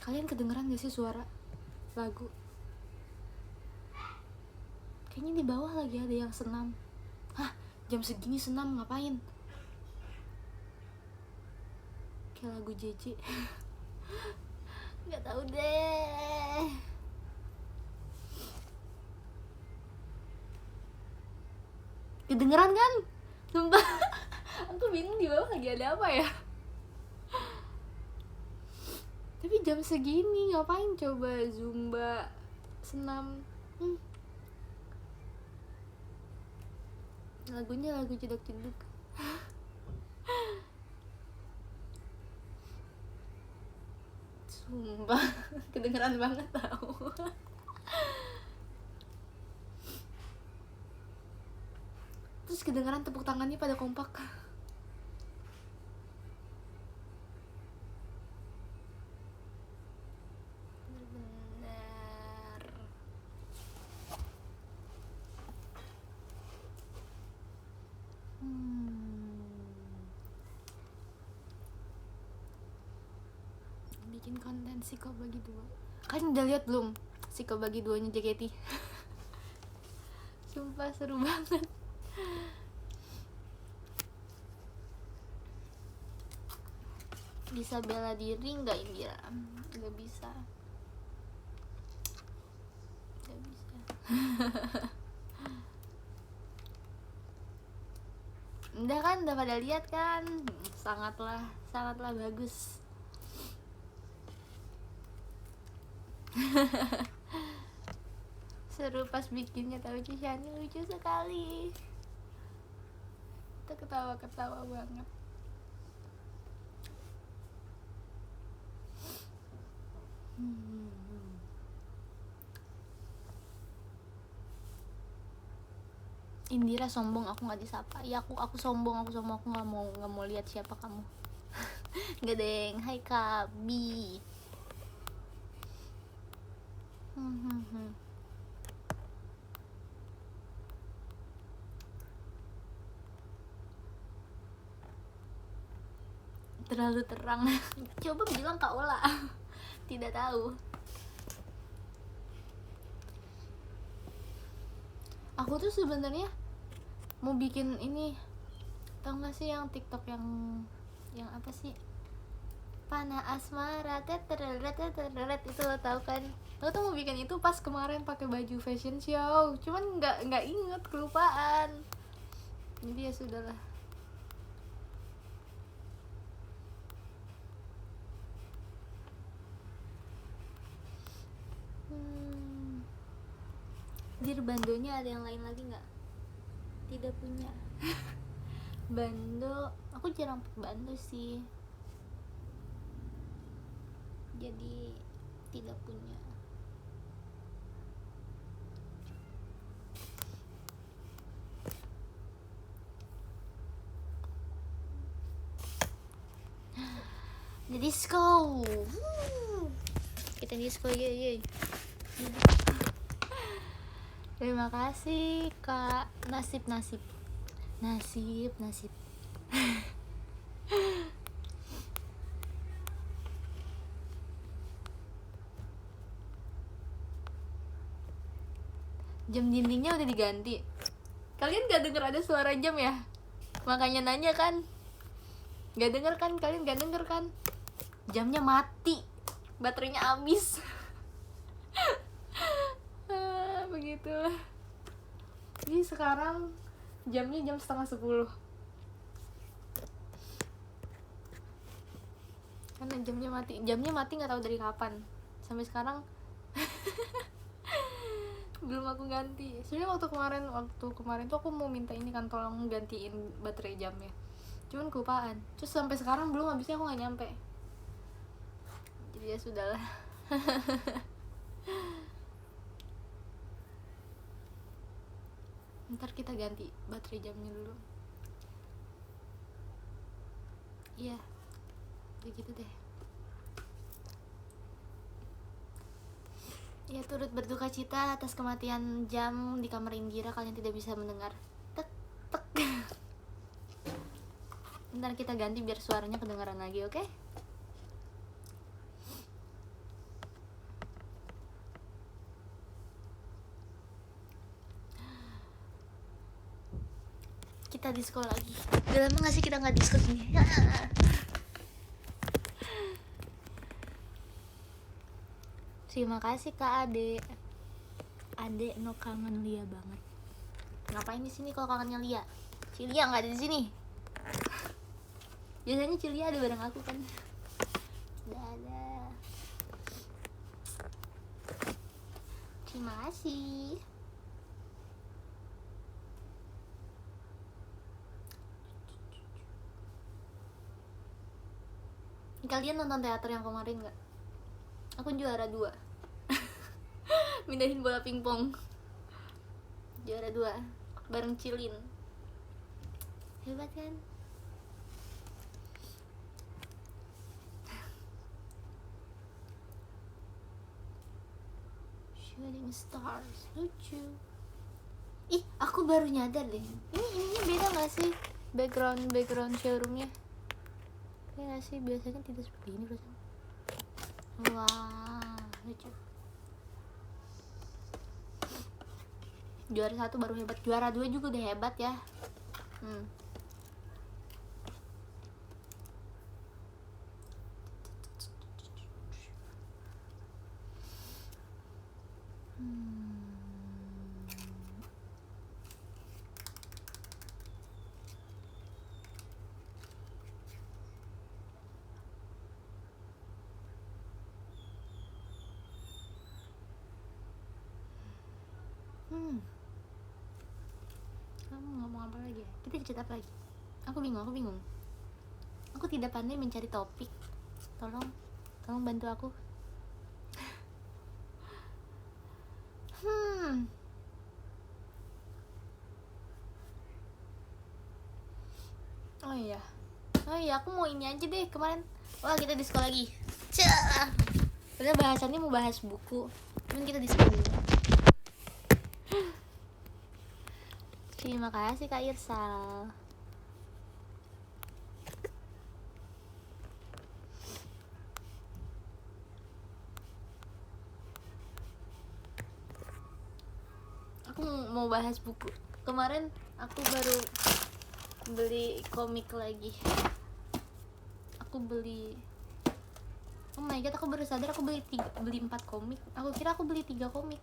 Kalian kedengeran gak sih suara lagu? Kayaknya di bawah lagi ada yang senam. Hah, jam segini senam ngapain? Kayak lagu JJ. Nggak tahu deh. Kedengeran kan? Sumpah. Aku bingung di bawah lagi ada apa ya. Tapi jam segini ngapain coba zumba, senam? Lagunya lagu jeduk-jeduk. Sumpah kedengeran banget tau. Terus kedengeran tepuk tangannya pada kompak. Bener. Bikin konten Psiko Bagi Dua. Kalian udah lihat belum Psiko Bagi Duanya JKT? Sumpah seru banget. Bisa bela diri nggak Indira? Nggak bisa. Nggak bisa. Udah kan, udah pada lihat kan? Sangatlah bagus. Seru pas bikinnya, tahu Shani lucu sekali. Kita ketawa banget. Indira sombong, aku nggak disapa. Ya aku sombong, aku nggak mau lihat siapa kamu. Nggak deng. Hai Kabi. Terlalu terang. Coba bilang Kak Ola. Tidak tahu. Aku tuh sebenarnya mau bikin ini, tau gak sih yang TikTok yang apa sih, Panah Asmara teteret itu lo tau kan? Lo tuh mau bikin itu pas kemarin pakai baju fashion show, cuman nggak inget, kelupaan. Jadi ya sudahlah. Dir, bandonya ada yang lain lagi nggak? Tidak punya. Bando, aku jarang pakai bando sih, jadi tidak punya. The disco. Kita disco, ye. Terima kasih Kak. Nasib. Jam dindingnya udah diganti. Kalian gak denger ada suara jam ya? Makanya nanya kan. Gak denger kan? Kalian gak denger kan? Jamnya mati, baterainya habis. Begitulah. Jadi sekarang jamnya jam 9:30. Karena jamnya mati nggak tahu dari kapan. Sampai sekarang belum aku ganti. Sebenarnya waktu kemarin tuh aku mau minta ini kan, tolong gantiin baterai jamnya. Cuman kelupaan. Terus sampai sekarang belum, habisnya aku nggak nyampe. Jadi ya sudahlah. Ntar kita ganti baterai jamnya dulu. Iya, begitu deh. Ya, turut berduka cita atas kematian jam di kamar Indira. Kalian tidak bisa mendengar tek. Ntar kita ganti biar suaranya kedengaran lagi, oke? Kita disco lagi. Udah lama gak sih kita gak disco gini? Terima kasih Kak Ade. Ade no kangen Lia banget. Ngapain di sini kalau kangennya Lia? Si Lia nggak ada di sini. Biasanya si Lia ada bareng aku kan. Dadah. Terima kasih. Kalian nonton teater yang kemarin nggak? Aku juara 2. Mindahin bola pingpong. Juara 2 bareng Cilin. Hebat kan? Shooting stars, lucu. Ih, aku baru nyadar deh. Ininya beda gak sih? Background showroomnya. Kayak gak sih? Biasanya tidak seperti ini rasanya. Wah, lucu. Juara 1 baru hebat. Juara 2 juga udah hebat ya. Kamu ngomong apa lagi ya? Kita cerita apa lagi? Aku bingung. Aku tidak pandai mencari topik. Tolong bantu aku. Oh iya, aku mau ini aja deh kemarin. Wah, kita diskon lagi. Padahal bahasannya mau bahas buku, cuman kita diskon dulu. Terima kasih Kak Irsal. Aku mau bahas buku. Kemarin aku baru beli komik lagi. Oh my god, aku baru sadar aku beli 4 komik. Aku kira aku beli 3 komik.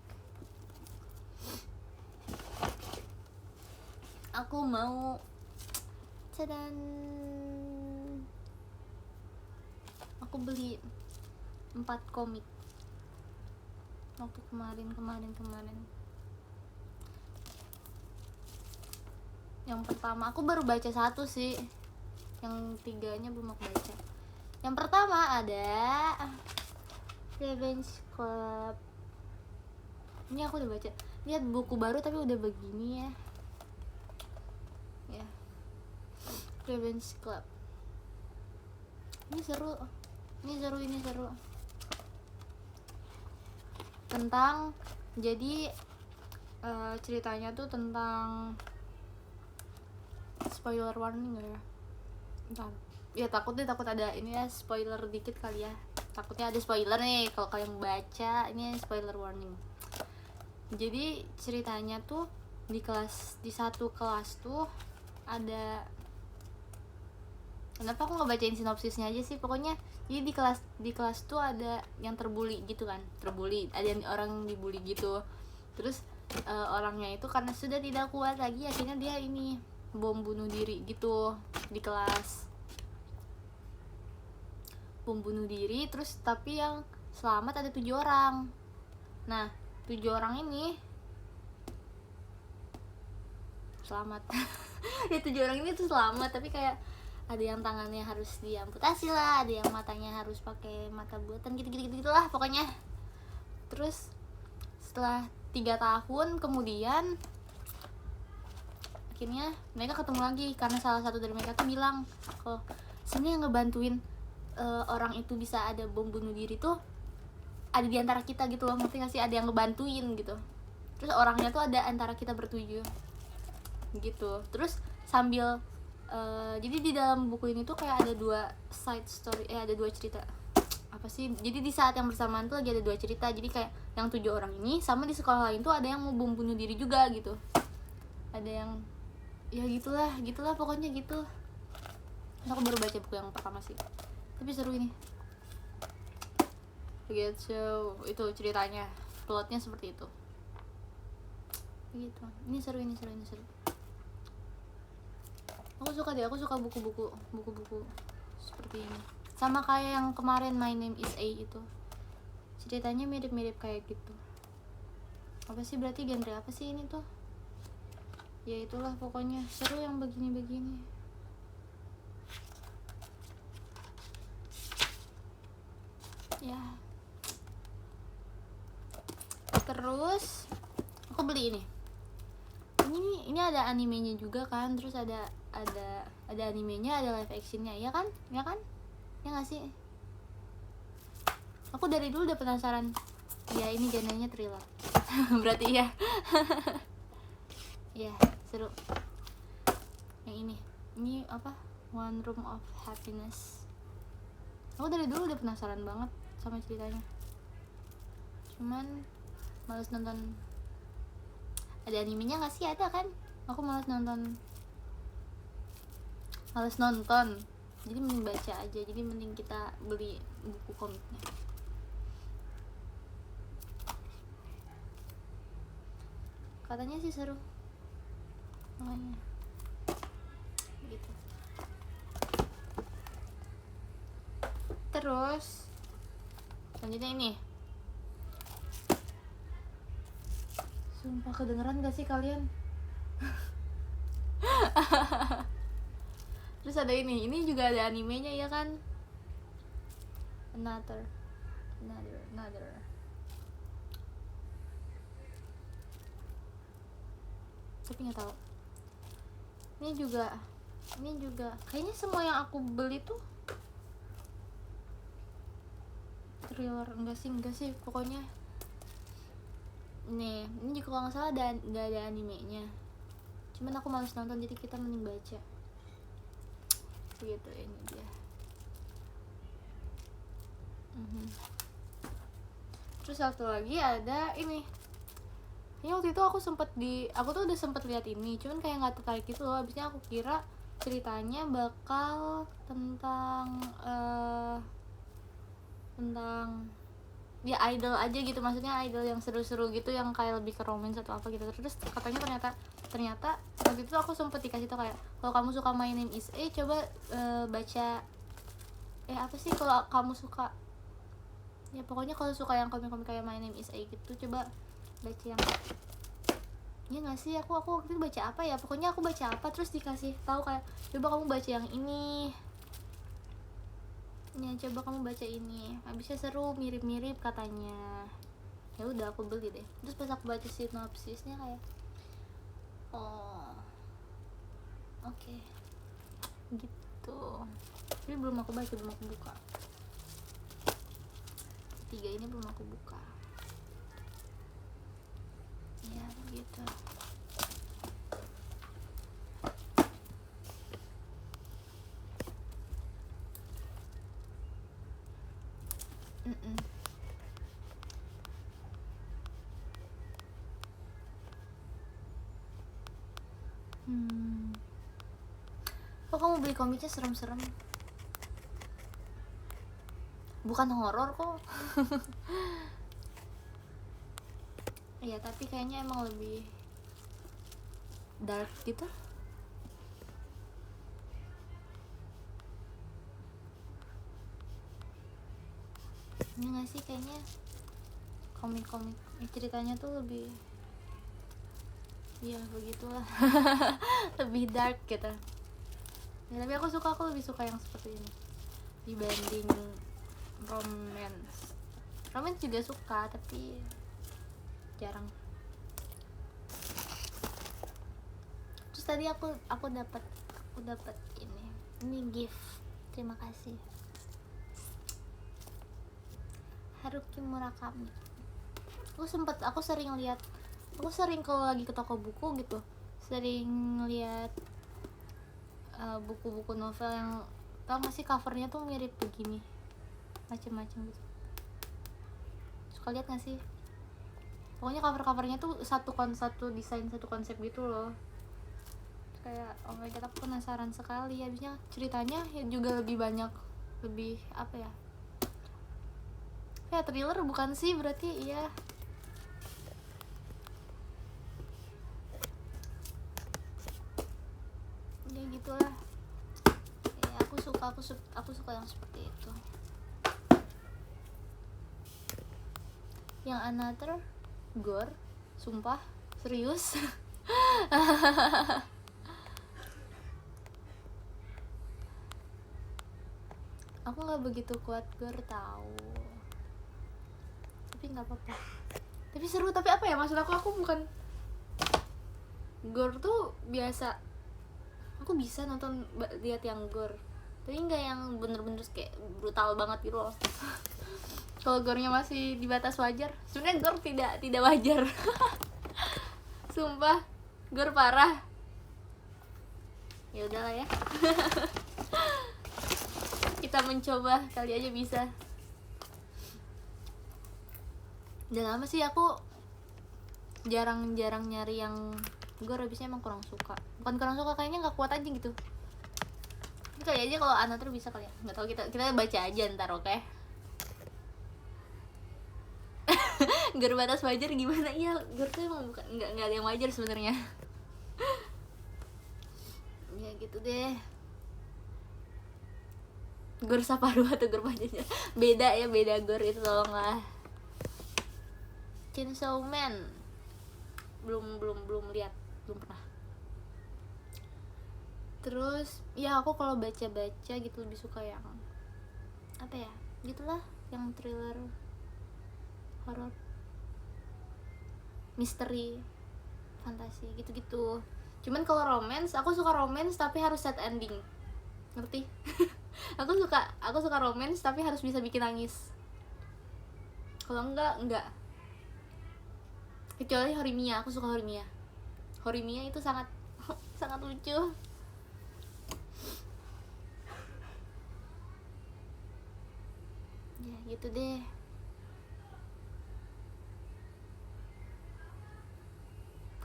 Aku mau aku beli 4 komik waktu kemarin. Yang pertama aku baru baca 1 sih, yang 3-nya belum aku baca. Yang pertama ada Revenge Club. Ini aku udah baca. Lihat buku baru tapi udah begini ya. Revenge Club. Ini seru. Tentang, jadi ceritanya tuh tentang, spoiler warning gak ya? Bentar. Ya takut ada ini ya, spoiler dikit kali ya. Takutnya ada spoiler nih kalau kalian baca. Ini spoiler warning. Jadi ceritanya tuh di satu kelas tuh ada, kenapa aku nggak bacain sinopsisnya aja sih? Pokoknya jadi di kelas tuh ada yang terbuli gitu kan, ada yang orang dibully gitu. Terus orangnya itu karena sudah tidak kuat lagi, akhirnya dia ini bom bunuh diri gitu di kelas. Bom bunuh diri, terus tapi yang selamat ada 7 orang. Nah, 7 orang ini selamat. Ya 7 orang ini tuh selamat, tapi kayak ada yang tangannya harus diamputasi lah, ada yang matanya harus pakai mata buatan gitu lah pokoknya. Terus setelah 3 tahun kemudian akhirnya mereka ketemu lagi karena salah satu dari mereka tuh bilang kalau sebenarnya yang ngebantuin orang itu bisa ada bom bunuh diri tuh ada di antara kita gitu loh, ngerti gak sih? Ada yang ngebantuin gitu. Terus orangnya tuh ada antara kita bertujuh gitu. Terus sambil jadi di dalam buku ini tuh kayak ada 2 side story, ada 2 cerita. Apa sih? Jadi di saat yang bersamaan tuh lagi ada 2 cerita. Jadi kayak yang 7 orang ini sama di sekolah lain tuh ada yang mau bom bunuh diri juga gitu. Ada yang ya gitulah pokoknya gitu. Aku baru baca buku yang pertama sih. Tapi seru ini. Gitu. Itu ceritanya. Plotnya seperti itu. Gitu. Ini seru. Aku suka buku-buku seperti ini. Sama kayak yang kemarin My Name is A itu. Ceritanya mirip-mirip kayak gitu. Apa sih berarti genre apa sih ini tuh? Ya itulah pokoknya seru yang begini-begini. Ya. Terus aku beli ini ada animenya juga kan, terus ada animenya, ada live actionnya, ya kan ya nggak sih? Aku dari dulu udah penasaran. Ya ini genrenya thriller. Berarti ya. Ya seru. Yang ini apa, One Room of Happiness. Aku dari dulu udah penasaran banget sama ceritanya, cuman males nonton. Ada animenya nggak sih? Ada kan? Aku males nonton, jadi mending baca aja. Jadi mending kita beli buku komiknya. Katanya sih seru, makanya gitu. Terus selanjutnya ini, sumpah kedengeran gak sih kalian? Terus ada ini juga ada animenya ya kan? Another. Tapi nggak tahu. Ini juga kayaknya semua yang aku beli tuh thriller. Enggak sih pokoknya. Ini juga kalau nggak salah nggak ada animenya, cuman aku males nonton, jadi kita mending baca gitu. Ini dia. Terus satu lagi ada ini waktu itu aku tuh udah sempet lihat ini, cuman kayak nggak tertarik gitu loh. Abisnya aku kira ceritanya bakal tentang ya idol aja gitu, maksudnya idol yang seru-seru gitu, yang kayak lebih ke romance atau apa gitu. Terus katanya ternyata waktu itu aku sempet dikasih tau kayak, kalau kamu suka My Name Is A, coba baca apa sih, kalau kamu suka, ya pokoknya kalau suka yang komik-komik kayak My Name Is A gitu, coba baca yang, ya nggak sih, aku waktu itu baca apa ya, pokoknya aku baca apa terus dikasih tahu kayak, coba kamu baca yang ini ya, coba kamu baca ini, habisnya seru, mirip-mirip katanya. Ya udah aku beli deh. Terus pas aku baca sinopsisnya kayak, oh oke. Gitu. Tapi belum aku buka. 3 ini belum aku buka. Ya begitu. Kok kamu beli komiknya serem-serem? Bukan horor kok. Iya, tapi kayaknya emang lebih dark gitu. Ini nggak sih, kayaknya komik-komik ceritanya tuh lebih, ya begitulah. Lebih dark gitu ya. Tapi aku lebih suka yang seperti ini dibanding romance juga suka, tapi jarang. Terus tadi aku dapat ini gift, terima kasih, Haruki Murakami. Aku sering kalau lagi ke toko buku gitu, sering lihat buku-buku novel yang, tau gak sih, covernya tuh mirip begini, macem-macem gitu. Suka lihat gak sih? Pokoknya covernya tuh satu desain, satu konsep gitu loh. Kayak oh my god, aku penasaran sekali. Habisnya ceritanya ya juga lebih banyak, lebih apa ya, thriller bukan sih berarti ya. Ya gitulah ya, aku suka yang seperti itu. Yang Another gore, sumpah serius. Aku nggak begitu kuat gore tahu, tapi nggak apa-apa. Tapi seru, tapi apa ya, maksud aku bukan gore tuh biasa, aku bisa nonton lihat yang gore tapi nggak yang bener-bener kayak brutal banget gitu loh. Kalau gore-nya masih di batas wajar, sebenarnya gore tidak wajar. Sumpah gore parah. Ya udahlah ya. Kita mencoba, kali aja bisa. Udah lama sih aku jarang nyari yang gore, abisnya emang kurang suka. Bukan kurang suka, kayaknya nggak kuat aja gitu. Ini kali aja kalau Anna tuh bisa kali ya, nggak tahu, kita baca aja ntar, oke? Okay? Gore batas wajar gimana? Iya, gore tuh emang bukan nggak ada yang wajar sebenarnya. Ya gitu deh. Gore Saparu atau gore Pajajaran beda ya, beda gore itu, tolonglah. Chainsaw Man belum lihat, belum pernah. Terus ya aku kalau baca gitu lebih suka yang apa ya, gitulah, yang thriller, horor, misteri, fantasi gitu. Cuman kalau romance, aku suka romance tapi harus sad ending, ngerti? aku suka romance tapi harus bisa bikin nangis. Kalau enggak. Kecuali Horimiya, aku suka Horimiya. Horimiya itu sangat sangat lucu. Ya gitu deh.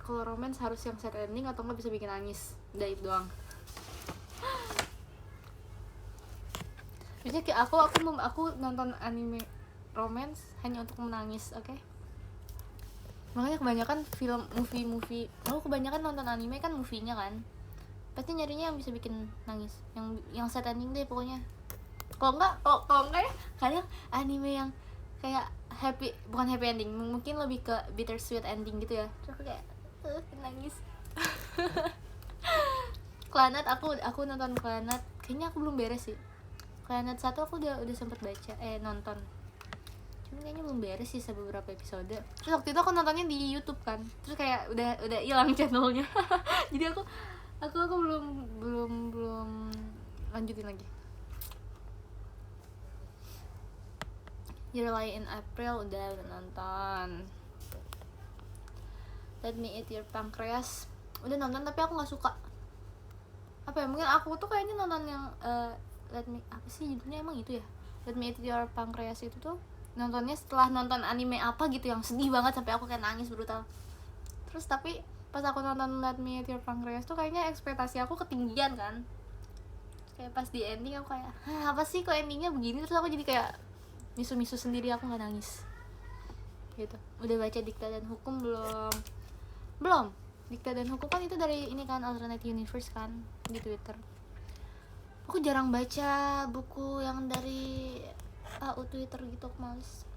Kalau romance harus yang sad ending atau nggak bisa bikin nangis, udah itu doang. Biasanya kayak aku nonton anime romance hanya untuk menangis, oke? Okay? Makanya kebanyakan movie aku kebanyakan nonton anime kan movie-nya kan, pasti nyarinya yang bisa bikin nangis, yang sad ending deh pokoknya. Kalau enggak ya kadang anime yang kayak bukan happy ending, mungkin lebih ke bittersweet ending gitu ya, terus aku kayak nangis. Clannad, aku nonton Clannad, kayaknya aku belum beres sih. Clannad 1 aku udah sempet baca, nonton, cuman kayaknya belum beres sih beberapa episode. Terus waktu itu aku nontonnya di YouTube kan, terus kayak udah hilang channelnya. Jadi aku belum lanjutin lagi. Your Lie in April udah nonton. Let Me Eat Your Pancreas udah nonton tapi aku nggak suka. Apa ya, mungkin aku tuh kayaknya nonton yang apa sih judulnya emang itu ya, Let Me Eat Your Pancreas itu tuh nontonnya setelah nonton anime apa gitu yang sedih banget sampai aku kayak nangis brutal. Terus tapi pas aku nonton Let Me Eat Your Pancreas tuh kayaknya ekspektasi aku ketinggian kan, kayak pas di ending aku kayak apa sih kok endingnya begini, terus aku jadi kayak misu sendiri, aku nggak nangis gitu. Udah baca Dikta dan Hukum belum? Dikta dan Hukum kan itu dari ini kan, Alternate Universe kan, di Twitter. Aku jarang baca buku yang dari Twitter gitu, aku males.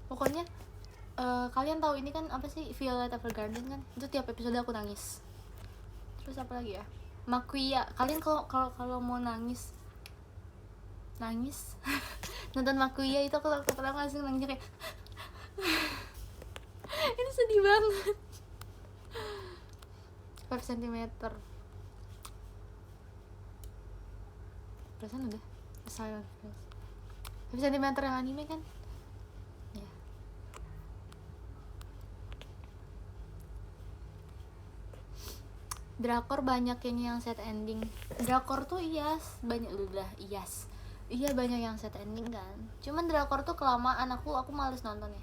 Pokoknya kalian tahu ini kan apa sih, Violet Evergarden kan, itu tiap episode aku nangis. Terus apa lagi ya, Makuya, kalian kalau mau nangis nonton Makuya itu, aku pertama langsung nangis kayak itu sedih banget. 5 cm perasaan udah Silent Face. 5 cm yang anime kan ya. Drakor banyak yang sad ending. Drakor tuh banyak banyak yang sad ending kan. Cuman drakor tuh kelamaan, aku males nontonnya.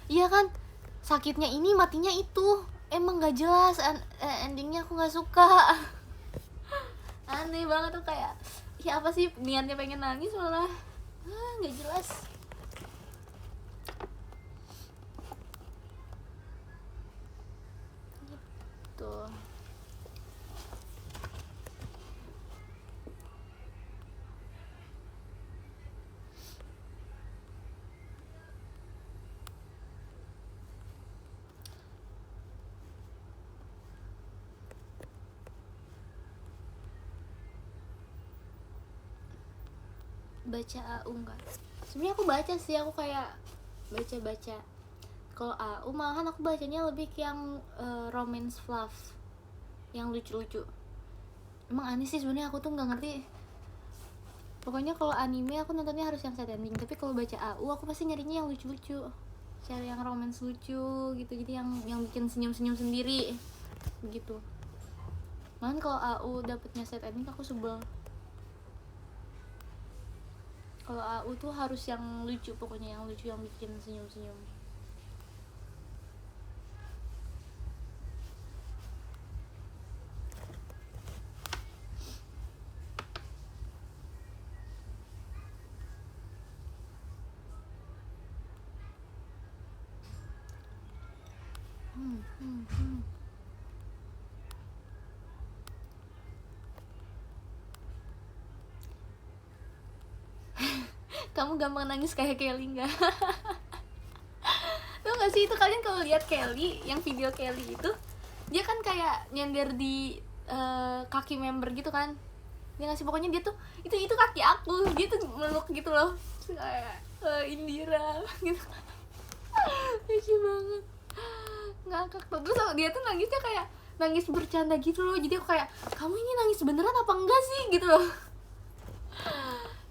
Iya kan, sakitnya ini matinya itu, emang nggak jelas endingnya, aku nggak suka. Aneh banget tuh, kayak ya apa sih niatnya pengen nangis malah nggak jelas gitu. Baca AU enggak? Sebenarnya aku baca sih, aku kayak baca. Kalau AU malahan aku bacanya lebih ke yang romance fluff, yang lucu-lucu. Emang aneh sih sebenarnya, aku tuh nggak ngerti. Pokoknya kalau anime aku nontonnya harus yang sad ending, tapi kalau baca AU aku pasti nyarinya yang lucu-lucu, cari yang romance lucu gitu, jadi yang bikin senyum-senyum sendiri gitu. Malahan kalau AU dapetnya sad ending aku sebel. Kalau AU tuh harus yang lucu, pokoknya yang lucu, yang bikin senyum-senyum. Kamu gampang nangis kayak Kelly nggak? Tau nggak sih itu, kalian kalau lihat Kelly, yang video Kelly itu, dia kan kayak nyender di kaki member gitu kan, dia ngasih, pokoknya dia tuh itu kaki aku, dia tuh meluk gitu loh, kayak Indira gitu. Lucu banget, ngakak tuh. Terus dia tuh nangisnya kayak nangis bercanda gitu loh, jadi aku kayak, kamu ini nangis beneran apa enggak sih gitu loh.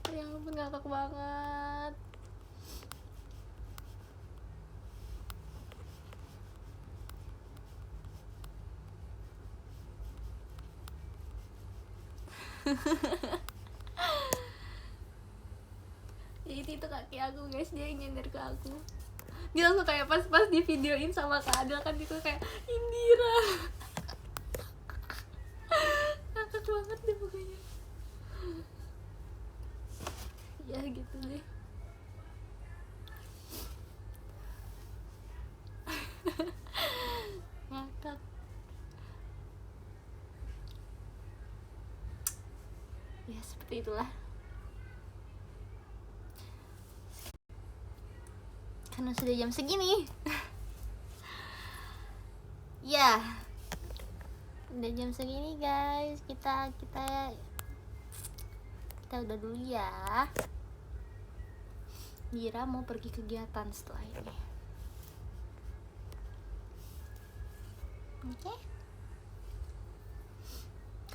Ya ampun, ngakak banget. Jadi itu kaki aku guys, dia yang nyender ke aku. Dia langsung kayak pas di videoin sama Kak Adel kan, gitu kayak Indira. Ngakak banget deh pokoknya. Ya gitu deh. Ngakak. Ya seperti itulah. Karena sudah jam segini. Ya, udah jam segini guys. Kita udah dulu ya. Dira mau pergi kegiatan setelah ini. Oke.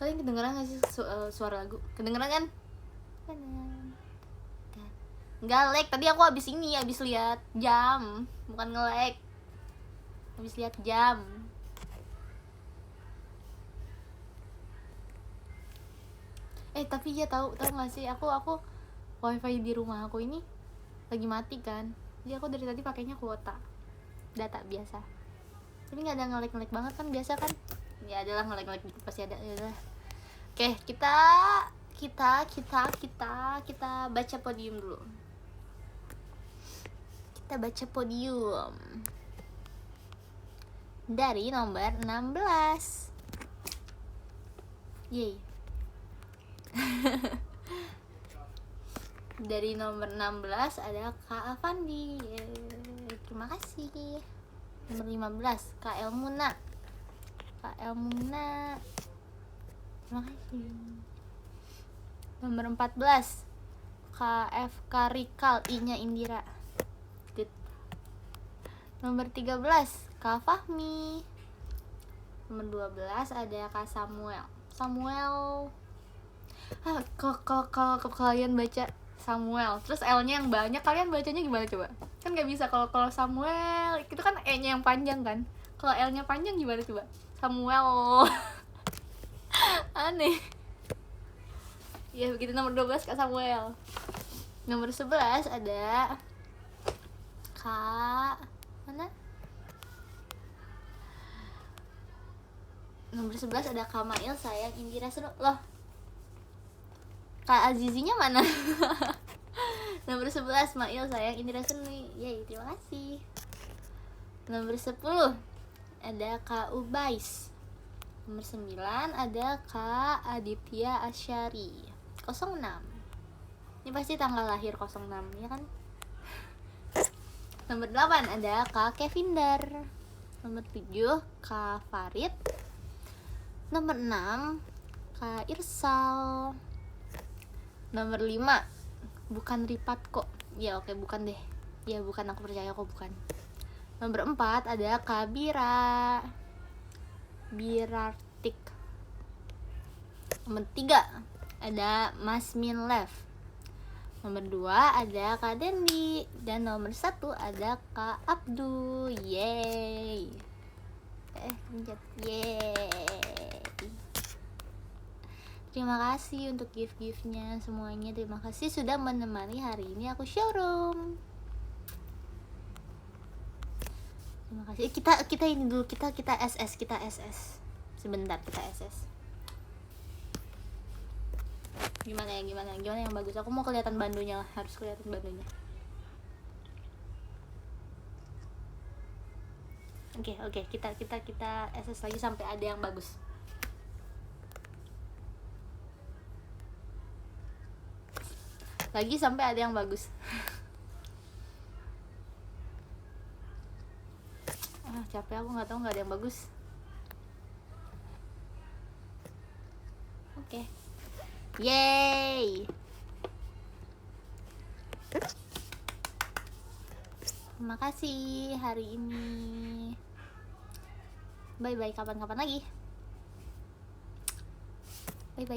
Kalian kedengeran gak sih suara lagu? Kedengeran kan? Nggak lag, tadi aku abis lihat jam, bukan nge-lag. Abis lihat jam. Tapi ya tahu nggak sih, aku wifi di rumah aku ini lagi mati kan, jadi aku dari tadi pakainya kuota data biasa, tapi nggak ada nge-lag banget kan, biasa kan ya, adalah nge-lag gitu pasti ada. Yaudah. Oke, kita baca podium dulu. Kita baca podium dari nomor 16. Yeay. Dari nomor 16 ada Kak Avandi. Terima kasih. Nomor 15 Kak Elmuna. Terima kasih. Nomor 14 KFK Rikal, I-nya Indira. Nomor 13 Kak Fahmi. Nomor 12 ada Kak Samuel. Kalau kalian baca Samuel terus L-nya yang banyak, kalian bacanya gimana coba? Kan gak bisa. Kalau Samuel itu kan E-nya yang panjang kan, kalau L-nya panjang gimana coba? Samuel. Aneh. Ya begitu. Nomor 12 Kak Samuel. Nomor 11 ada Kak mana? Nomor 11 ada Kak Mail sayang Indira seru loh. Kak Azizinya mana? Nomor 11 Mail sayang Indira Seni. Yeay, terima kasih. Nomor 10 ada Kak Ubais. Nomor 9 ada Kak Aditya Asyari 06. Ini pasti tanggal lahir 06 ya kan? Nomor 8 ada Kak Kevindar. Nomor 7 Kak Farid. Nomor 6 Kak Irsal. Nomor 5 Bukan Ripat kok. Ya oke, bukan deh. Ya bukan, aku percaya kok bukan. Nomor 4 ada Kabira Birartik. Nomor 3 ada Masmin Lev. Nomor 2 ada Kak Dendi. Dan nomor 1 ada Kak Abdu. Yeay. Yeay. Terima kasih untuk gift-giftnya semuanya. Terima kasih sudah menemani hari ini aku showroom. Terima kasih. Kita ini dulu, kita SS, sebentar, kita SS. Gimana yang bagus? Aku mau kelihatan bandonya, harus kelihatan bandonya. Oke, kita SS lagi sampai ada yang bagus. Lagi sampai ada yang bagus. Capek aku, nggak tahu, nggak ada yang bagus. Oke. Yeay. Terima kasih hari ini. Bye kapan-kapan lagi. Bye.